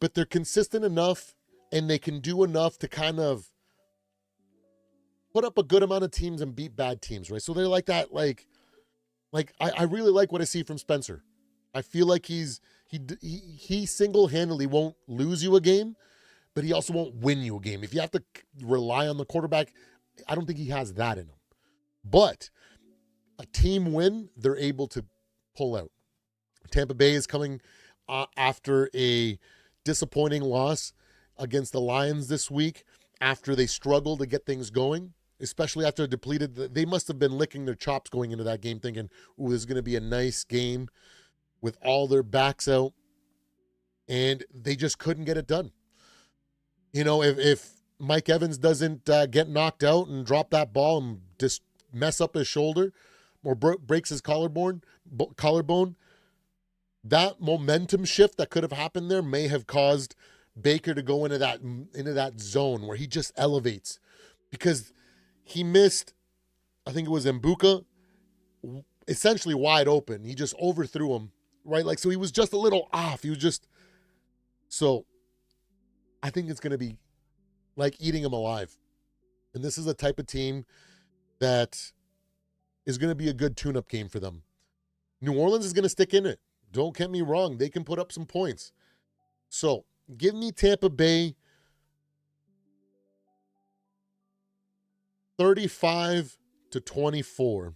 A: but they're consistent enough and they can do enough to kind of put up a good amount of teams and beat bad teams, right? So they're like that, I really like what I see from Spencer. I feel like he single-handedly won't lose you a game, but he also won't win you a game. If you have to rely on the quarterback, I don't think he has that in him. But a team win, they're able to pull out. Tampa Bay is coming after a disappointing loss against the Lions this week after they struggled to get things going, especially after depleted. They must have been licking their chops going into that game thinking, ooh, this is going to be a nice game with all their backs out, and they just couldn't get it done. You know, if Mike Evans doesn't get knocked out and drop that ball and just mess up his shoulder or breaks his collarbone, that momentum shift that could have happened there may have caused Baker to go into that zone where he just elevates, because he missed, I think it was Mbuka, essentially wide open. He just overthrew him. Right? Like, so he was just a little off. So I think it's going to be like eating him alive. And this is a type of team that is going to be a good tune-up game for them. New Orleans is going to stick in it. Don't get me wrong. They can put up some points. So give me Tampa Bay 35-24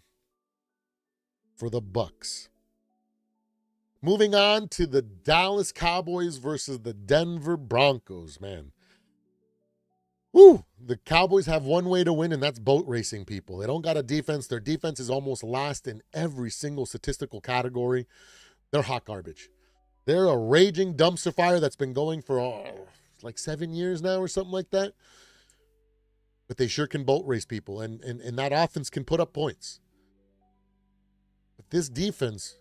A: for the Bucks. Moving on to the Dallas Cowboys versus the Denver Broncos, man. Woo! The Cowboys have one way to win, and that's boat racing people. They don't got a defense. Their defense is almost last in every single statistical category. They're hot garbage. They're a raging dumpster fire that's been going for like 7 years now or something like that. But they sure can boat race people, and that offense can put up points. But this defense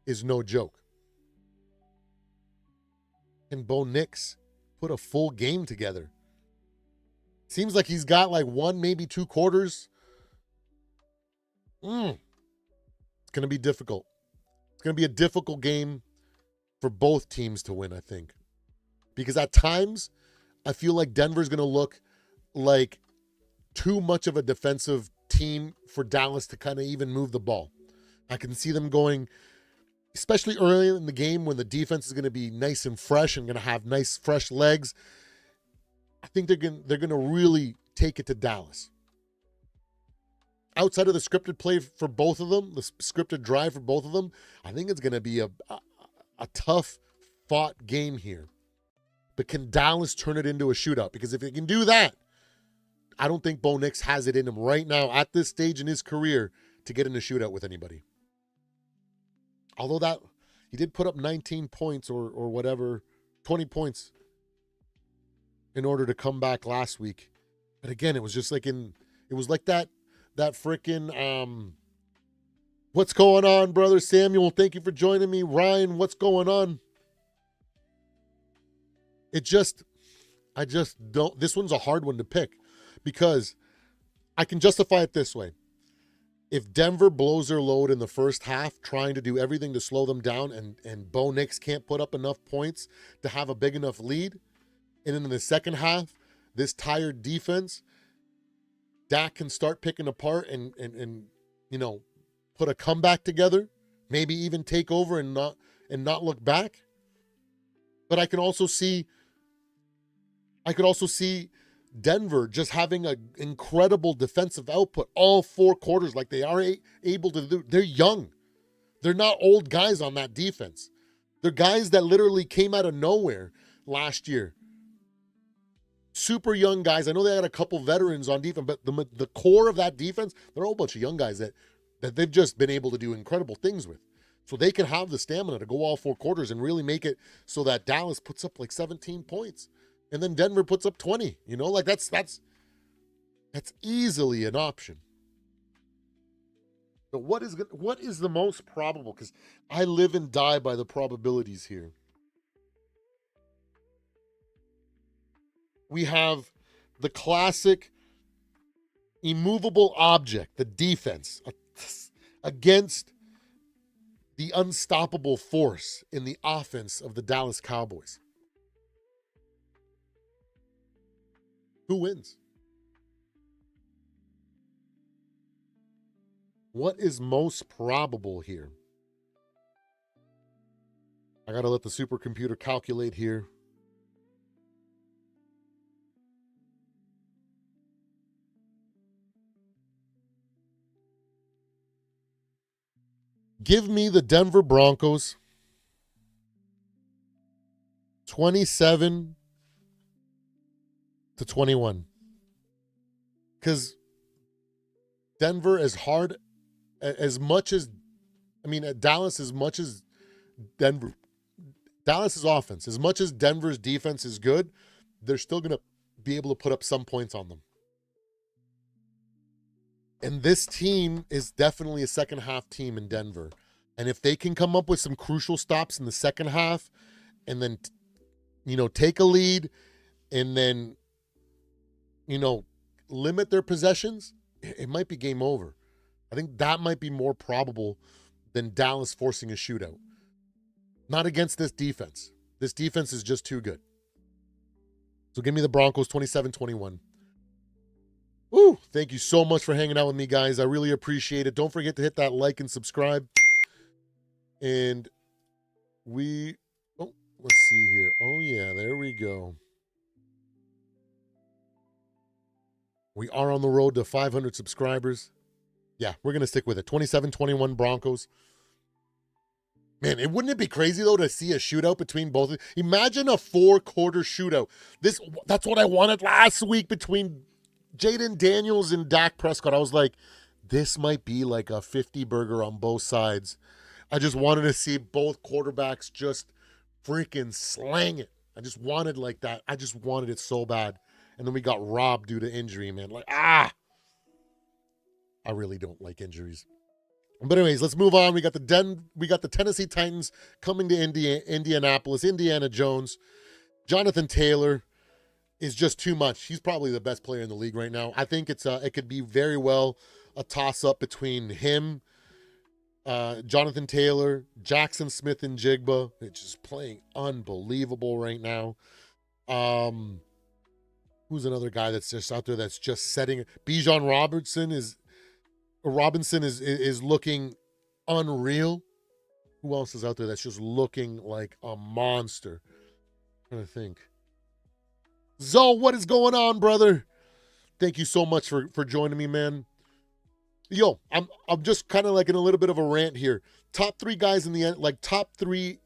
A: is no joke. Can Bo Nix put a full game together? Seems like he's got like 1, maybe 2 quarters. It's going to be difficult. It's going to be a difficult game for both teams to win, I think. Because at times, I feel like Denver's going to look like too much of a defensive team for Dallas to kind of even move the ball. I can see them going, especially early in the game when the defense is going to be nice and fresh and going to have nice, fresh legs. I think they're going to really take it to Dallas. Outside of the scripted play for both of them, the scripted drive for both of them, I think it's going to be a tough fought game here. But can Dallas turn it into a shootout? Because if they can do that, I don't think Bo Nix has it in him right now at this stage in his career to get in a shootout with anybody. Although that he did put up 19 points or whatever, 20 points in order to come back last week. But again, it was just like it was like that freaking what's going on, brother Samuel? Thank you for joining me. Ryan, what's going on? I just don't. This one's a hard one to pick because I can justify it this way. If Denver blows their load in the first half, trying to do everything to slow them down, and Bo Nix can't put up enough points to have a big enough lead, and then in the second half, this tired defense, Dak can start picking apart and put a comeback together, maybe even take over and not look back. But I could also see Denver just having an incredible defensive output all 4 quarters like they are able to do. They're young. They're not old guys on that defense. They're guys that literally came out of nowhere last year. Super young guys. I know they had a couple veterans on defense, but the core of that defense, they're a whole bunch of young guys that they've just been able to do incredible things with. So they can have the stamina to go all 4 quarters and really make it so that Dallas puts up like 17 points. And then Denver puts up 20. Like that's easily an option. But what is the most probable? Because I live and die by the probabilities here. We have the classic immovable object, the defense, against the unstoppable force in the offense of the Dallas Cowboys. Who wins? What is most probable here? I got to let the supercomputer calculate here. Give me the Denver Broncos 27-21. Because Denver, as much as Dallas, as much as Denver, Dallas's offense, as much as Denver's defense is good, they're still going to be able to put up some points on them. And this team is definitely a second half team in Denver. And if they can come up with some crucial stops in the second half and then, take a lead and then, limit their possessions, it might be game over. I think that might be more probable than Dallas forcing a shootout. Not against this defense. This defense is just too good. So give me the Broncos 27-21. Woo! Thank you so much for hanging out with me, guys. I really appreciate it. Don't forget to hit that like and subscribe. And let's see here. Oh, yeah, there we go. We are on the road to 500 subscribers. Yeah, we're going to stick with it. 27-21 Broncos. Man, wouldn't it be crazy, though, to see a shootout between both? Imagine a 4-quarter shootout. That's what I wanted last week between Jaden Daniels and Dak Prescott. I was like, this might be like a 50-burger on both sides. I just wanted to see both quarterbacks just freaking slang it. I just wanted like that. I just wanted it so bad. And then we got robbed due to injury, man. Like, I really don't like injuries. But anyways, let's move on. We got the Tennessee Titans coming to Indianapolis. Indiana Jones. Jonathan Taylor is just too much. He's probably the best player in the league right now. I think it could be very well a toss-up between him, Jonathan Taylor, Jackson Smith and Jigba, which is playing unbelievable right now. Who's another guy that's just out there that's just setting? Bijan Robinson is looking unreal. Who else is out there that's just looking like a monster? I'm trying to think. Zoe, what is going on, brother? Thank you so much for joining me, man. Yo, I'm just kind of like in a little bit of a rant here. Top 3 guys in the end, like top 3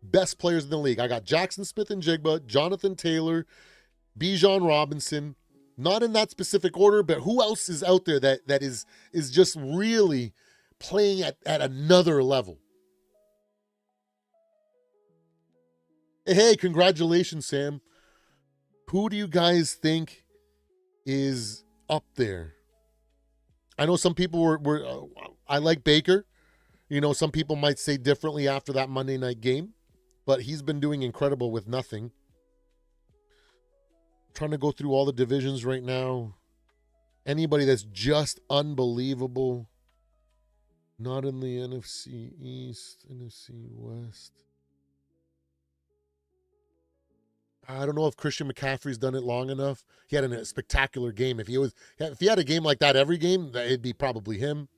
A: best players in the league. I got Jackson Smith and Jigba, Jonathan Taylor, Bijan Robinson. Not in that specific order, but who else is out there that is just really playing at another level? Hey, congratulations, Sam. Who do you guys think is up there? I know some people were I like Baker. You know, some people might say differently after that Monday night game, but he's been doing incredible with nothing. Trying to go through all the divisions right now. Anybody that's just unbelievable. Not in the NFC East, NFC West. I don't know if Christian McCaffrey's done it long enough. He had a spectacular game. If he had a game like that every game, it'd be probably him.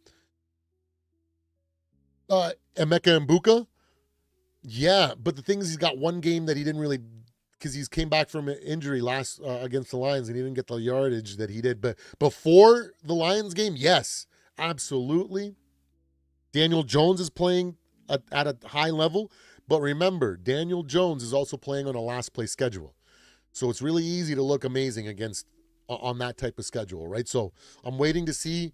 A: Emeka Mbuka. Yeah, but the thing is, he's got one game that he didn't really, because he's came back from an injury last against the Lions, and he didn't get the yardage that he did. But before the Lions game, yes, absolutely. Daniel Jones is playing at a high level. But remember, Daniel Jones is also playing on a last place schedule. So it's really easy to look amazing on that type of schedule, right? So I'm waiting to see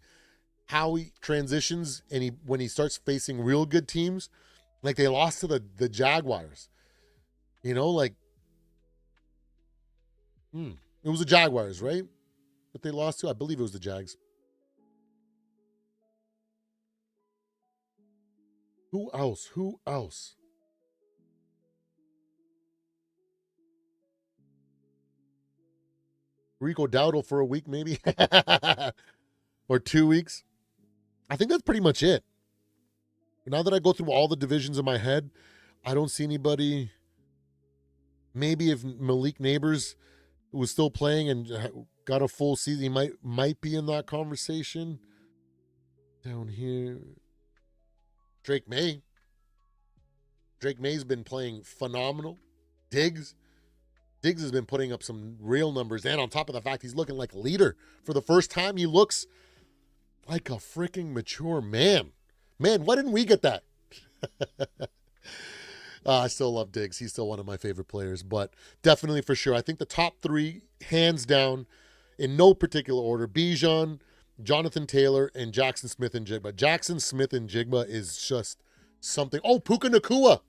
A: how he transitions and when he starts facing real good teams. Like they lost to the Jaguars. You know, like it was the Jaguars, right? But they lost to, I believe it was the Jags. Who else? Rico Dowdle for a week, maybe. Or 2 weeks. I think that's pretty much it. Now that I go through all the divisions in my head, I don't see anybody. Maybe if Malik Neighbors was still playing and got a full season, he might be in that conversation. Down here. Drake May. Drake May's been playing phenomenal. Diggs has been putting up some real numbers. And on top of the fact he's looking like a leader. For the first time, he looks like a freaking mature man. Man, why didn't we get that? I still love Diggs. He's still one of my favorite players. But definitely for sure. I think the top 3, hands down, in no particular order, Bijan, Jonathan Taylor, and Jackson Smith and Jigba. Jackson Smith and Jigba is just something. Oh, Puka Nacua.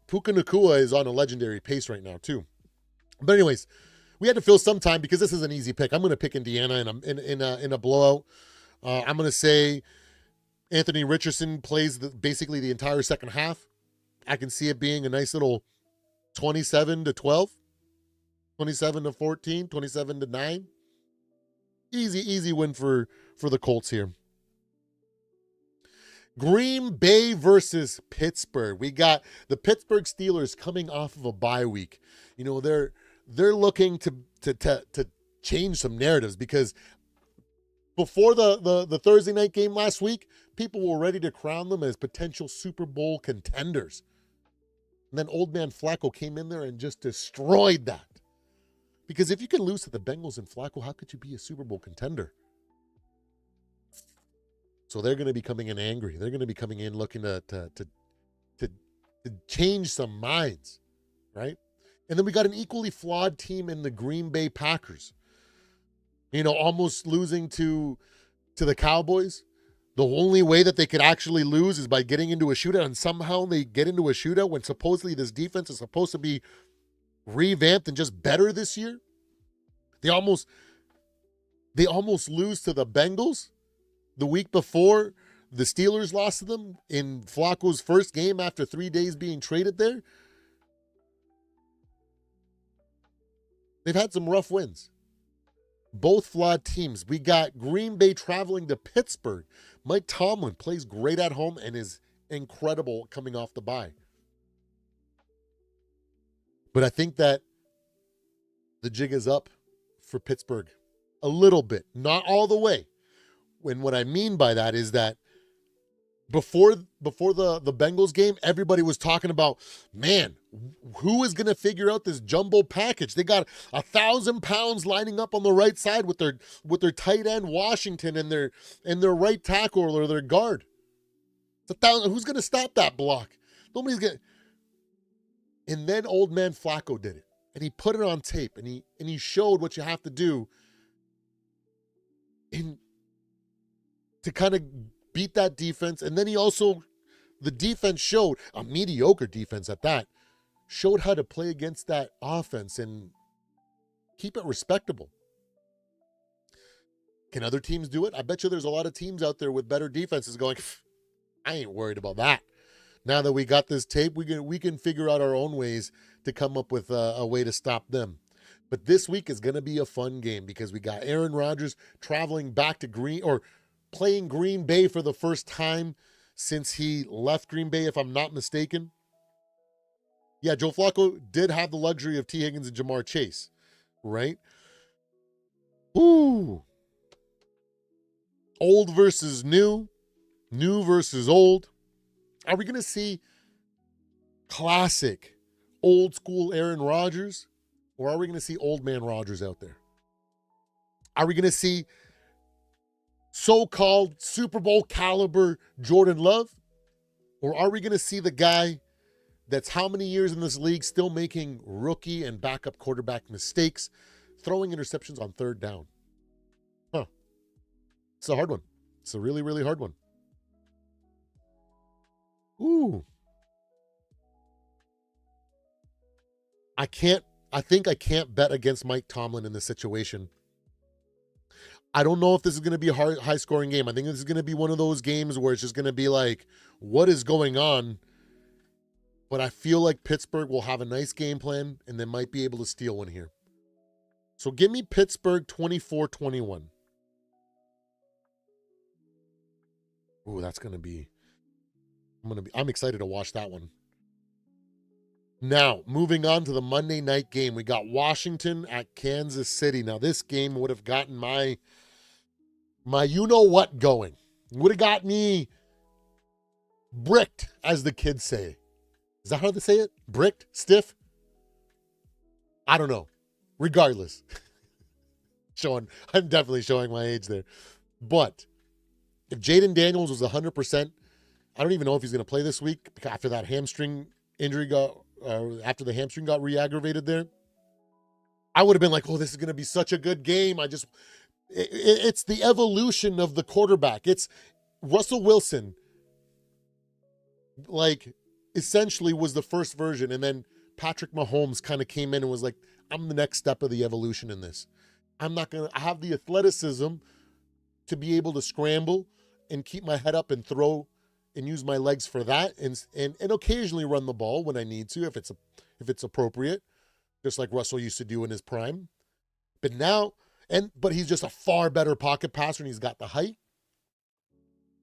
A: Puka Nacua is on a legendary pace right now, too. But anyways, we had to fill some time because this is an easy pick. I'm going to pick Indiana in a blowout. I'm going to say Anthony Richardson plays basically the entire second half. I can see it being a nice little 27-12, 27-14, 27-9. Easy win for the Colts here. Green Bay versus Pittsburgh. We got the Pittsburgh Steelers coming off of a bye week. You know, they're looking to change some narratives because before the Thursday night game last week, people were ready to crown them as potential Super Bowl contenders. And then old man Flacco came in there and just destroyed that. Because if you can lose to the Bengals and Flacco, how could you be a Super Bowl contender? So they're going to be coming in angry. They're going to be coming in looking to change some minds, right? And then we got an equally flawed team in the Green Bay Packers. You know, almost losing to the Cowboys. The only way that they could actually lose is by getting into a shootout, and somehow they get into a shootout when supposedly this defense is supposed to be revamped and just better this year. They almost lose to the Bengals the week before the Steelers lost to them in Flacco's first game after 3 days being traded there. They've had some rough wins. Both flawed teams. We got Green Bay traveling to Pittsburgh. Mike Tomlin plays great at home and is incredible coming off the bye. But I think that the jig is up for Pittsburgh a little bit, not all the way. And what I mean by that is that before the Bengals game, everybody was talking about, man, who is going to figure out this jumbo package? They got 1,000 pounds lining up on the right side with their tight end Washington and their right tackle or their guard. It's 1,000. Who's going to stop that block? Nobody's going. And then old man Flacco did it, and he put it on tape, and he showed what you have to do to kind of beat that defense. And then the defense showed, a mediocre defense at that, showed how to play against that offense and keep it respectable. Can other teams do it? I bet you there's a lot of teams out there with better defenses going, I ain't worried about that. Now that we got this tape, we can figure out our own ways to come up with a way to stop them. But this week is going to be a fun game because we got Aaron Rodgers traveling back to playing Green Bay for the first time since he left Green Bay, if I'm not mistaken. Yeah, Joe Flacco did have the luxury of T. Higgins and Jamar Chase, right? Ooh. Old versus new versus old. Are we going to see classic, old school Aaron Rodgers, or are we going to see old man Rodgers out there? Are we going to see so-called Super Bowl caliber Jordan Love? Or are we going to see the guy that's how many years in this league still making rookie and backup quarterback mistakes, throwing interceptions on third down? Huh. It's a hard one. It's a really, really hard one. Ooh. I think I can't bet against Mike Tomlin in this situation. I don't know if this is going to be a high-scoring game. I think this is going to be one of those games where it's just going to be like, what is going on? But I feel like Pittsburgh will have a nice game plan, and they might be able to steal one here. So give me Pittsburgh 24-21. Ooh, that's going to be... I'm excited to watch that one. Now, moving on to the Monday night game, we got Washington at Kansas City. Now, this game would have gotten my you-know-what going. Would have got me bricked, as the kids say. Is that how they say it? Bricked? Stiff? I don't know. Regardless. I'm definitely showing my age there. But if Jaden Daniels was 100%, I don't even know if he's going to play this week after that hamstring injury after the hamstring got re-aggravated there. I would have been like, oh, this is going to be such a good game. It's the evolution of the quarterback. It's Russell Wilson, like, essentially was the first version. And then Patrick Mahomes kind of came in and was like, I'm the next step of the evolution in this. I have the athleticism to be able to scramble and keep my head up and throw and use my legs for that, and occasionally run the ball when I need to, if it's appropriate, just like Russell used to do in his prime. But he's just a far better pocket passer, and he's got the height.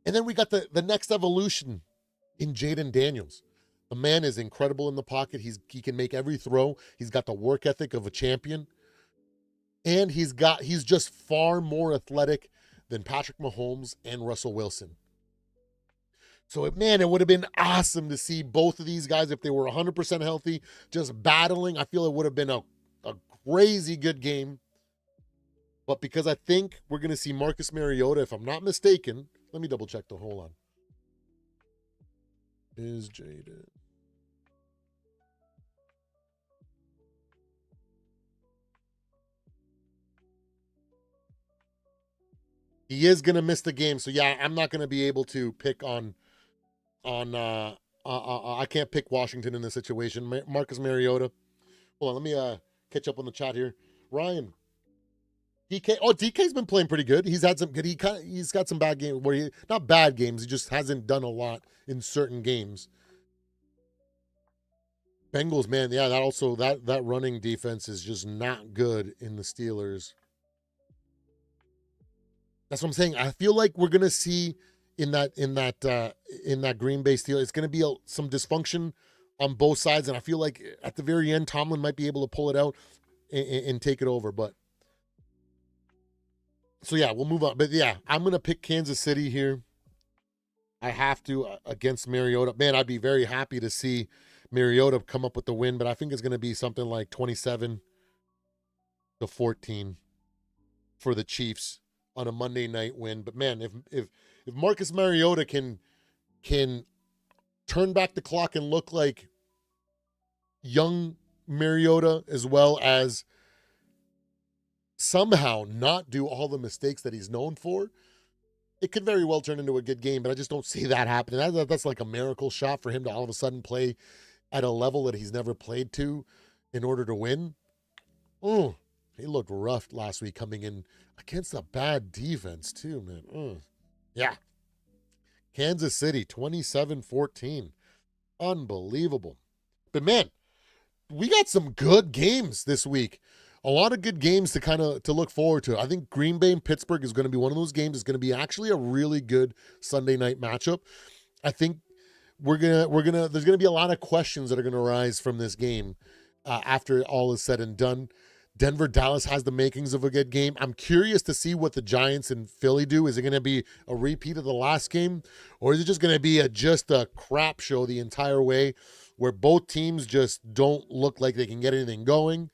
A: And then we got the next evolution in Jaden Daniels. The man is incredible in the pocket. He can make every throw. He's got the work ethic of a champion, and he's just far more athletic than Patrick Mahomes and Russell Wilson. So, man, it would have been awesome to see both of these guys, if they were 100% healthy, just battling. I feel it would have been a crazy good game. But because I think we're going to see Marcus Mariota, if I'm not mistaken, let me double check the hold on. Is Jaden. He is going to miss the game. So, yeah, I'm not going to be able to pick I can't pick Washington in this situation. Marcus Mariota. Hold on, let me catch up on the chat here. Ryan. DK. Oh, DK's been playing pretty good. He's had some good. He's got some bad games where not bad games. He just hasn't done a lot in certain games. Bengals, man, yeah, that running defense is just not good in the Steelers. That's what I'm saying. I feel like we're gonna see in that Green Bay Steelers, it's gonna be some dysfunction on both sides, and I feel like at the very end, Tomlin might be able to pull it out and take it over. But so yeah, we'll move on. But yeah, I'm gonna pick Kansas City here. I have to against Mariota. Man, I'd be very happy to see Mariota come up with the win, but I think it's going to be something like 27-14 for the Chiefs on a Monday night win. But man, if Marcus Mariota can turn back the clock and look like young Mariota, as well as somehow not do all the mistakes that he's known for, it could very well turn into a good game, but I just don't see that happening. That's like a miracle shot for him to all of a sudden play at a level that he's never played to in order to win. Oh, he looked rough last week coming in against a bad defense too, man. Yeah. Kansas City, 27-14. Unbelievable. But man, we got some good games this week. A lot of good games to look forward to. I think Green Bay and Pittsburgh is going to be one of those games. It's going to be actually a really good Sunday night matchup. I think there's going to be a lot of questions that are going to arise from this game after all is said and done. Denver, Dallas has the makings of a good game. I'm curious to see what the Giants and Philly do. Is it going to be a repeat of the last game, or is it just going to be just a crap show the entire way where both teams just don't look like they can get anything going?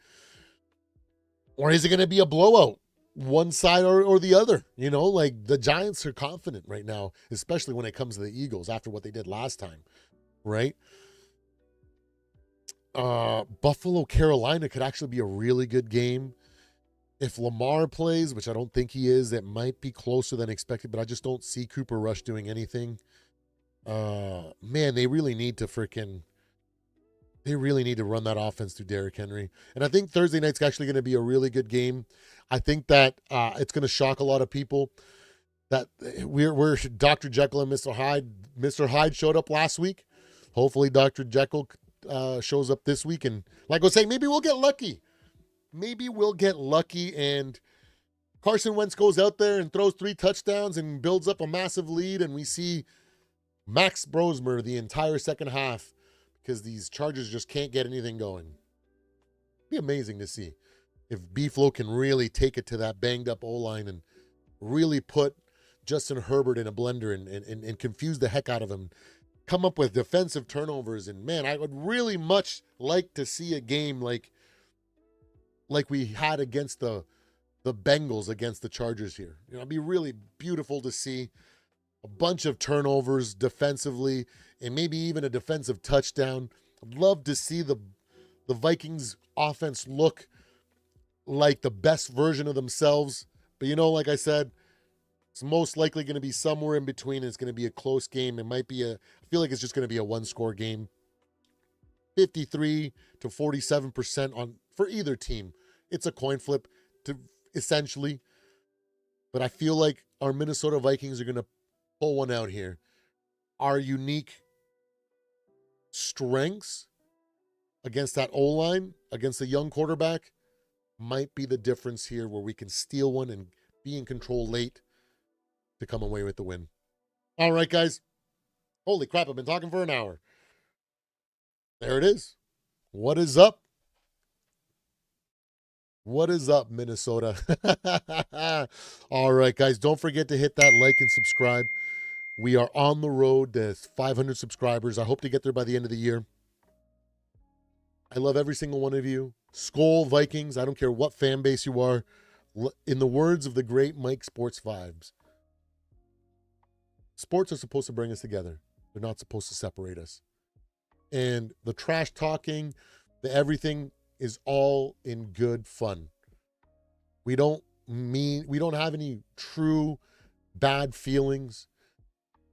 A: Or is it going to be a blowout, one side or the other? You know, like the Giants are confident right now, especially when it comes to the Eagles after what they did last time, right? Buffalo, Carolina could actually be a really good game. If Lamar plays, which I don't think he is, it might be closer than expected, but I just don't see Cooper Rush doing anything. Man, they really need to run that offense through Derrick Henry. And I think Thursday night's actually going to be a really good game. I think that it's going to shock a lot of people that we're Dr. Jekyll and Mr. Hyde. Mr. Hyde showed up last week. Hopefully Dr. Jekyll shows up this week. And like I was saying, maybe we'll get lucky. Maybe we'll get lucky and Carson Wentz goes out there and throws 3 touchdowns and builds up a massive lead. And we see Max Brosmer the entire second half, because these Chargers just can't get anything going. It'd be amazing to see if B-Flow can really take it to that banged-up O-line and really put Justin Herbert in a blender and confuse the heck out of him, come up with defensive turnovers. And, man, I would really much like to see a game like we had against the Bengals against the Chargers here. You know, it'd be really beautiful to see a bunch of turnovers defensively and maybe even a defensive touchdown. I'd love to see the Vikings offense look like the best version of themselves. But, you know, like I said, it's most likely going to be somewhere in between. It's going to be a close game. It might be I feel like it's just going to be a one-score game. 53 to 47% for either team. It's a coin flip essentially. But I feel like our Minnesota Vikings are going to pull one out here. Our unique strengths against that O-line, against a young quarterback, might be the difference here, where we can steal one and be in control late to come away with the win. All right, guys. Holy crap, I've been talking for an hour. There it is. What is up? What is up, Minnesota? All right, guys. Don't forget to hit that like and subscribe. We are on the road to 500 subscribers. I hope to get there by the end of the year. I love every single one of you. Skol Vikings. I don't care what fan base you are. In the words of the great Mike Sports Vibes, sports are supposed to bring us together. They're not supposed to separate us. And the trash talking, the everything is all in good fun. We don't have any true bad feelings.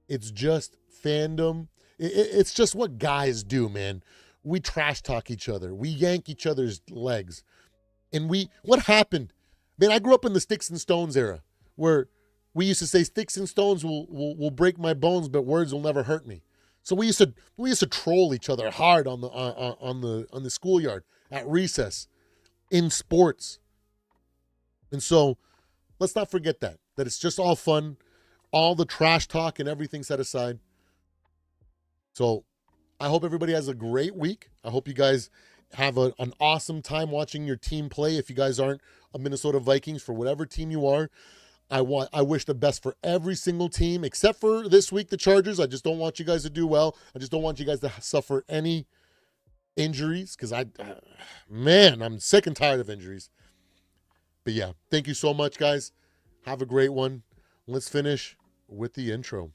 A: It's just fandom. It's just what guys do, man. We trash talk each other. We yank each other's legs. And what happened? Man, I grew up in the sticks and stones era where we used to say sticks and stones will break my bones, but words will never hurt me. So we used to troll each other hard on the schoolyard, at recess, in sports. And so let's not forget that it's just all fun, all the trash talk and everything set aside. So I hope everybody has a great week. I hope you guys have an awesome time watching your team play. If you guys aren't a Minnesota Vikings, for whatever team you are, I wish the best for every single team, except for this week, the Chargers. I just don't want you guys to do well. I just don't want you guys to suffer any injuries because I'm sick and tired of injuries. But yeah, thank you so much, guys. Have a great one. Let's finish with the intro.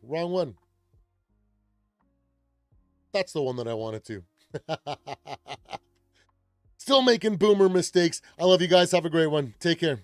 A: Wrong one. That's the one that I wanted to. Still making boomer mistakes. I love you guys. Have a great one. Take care.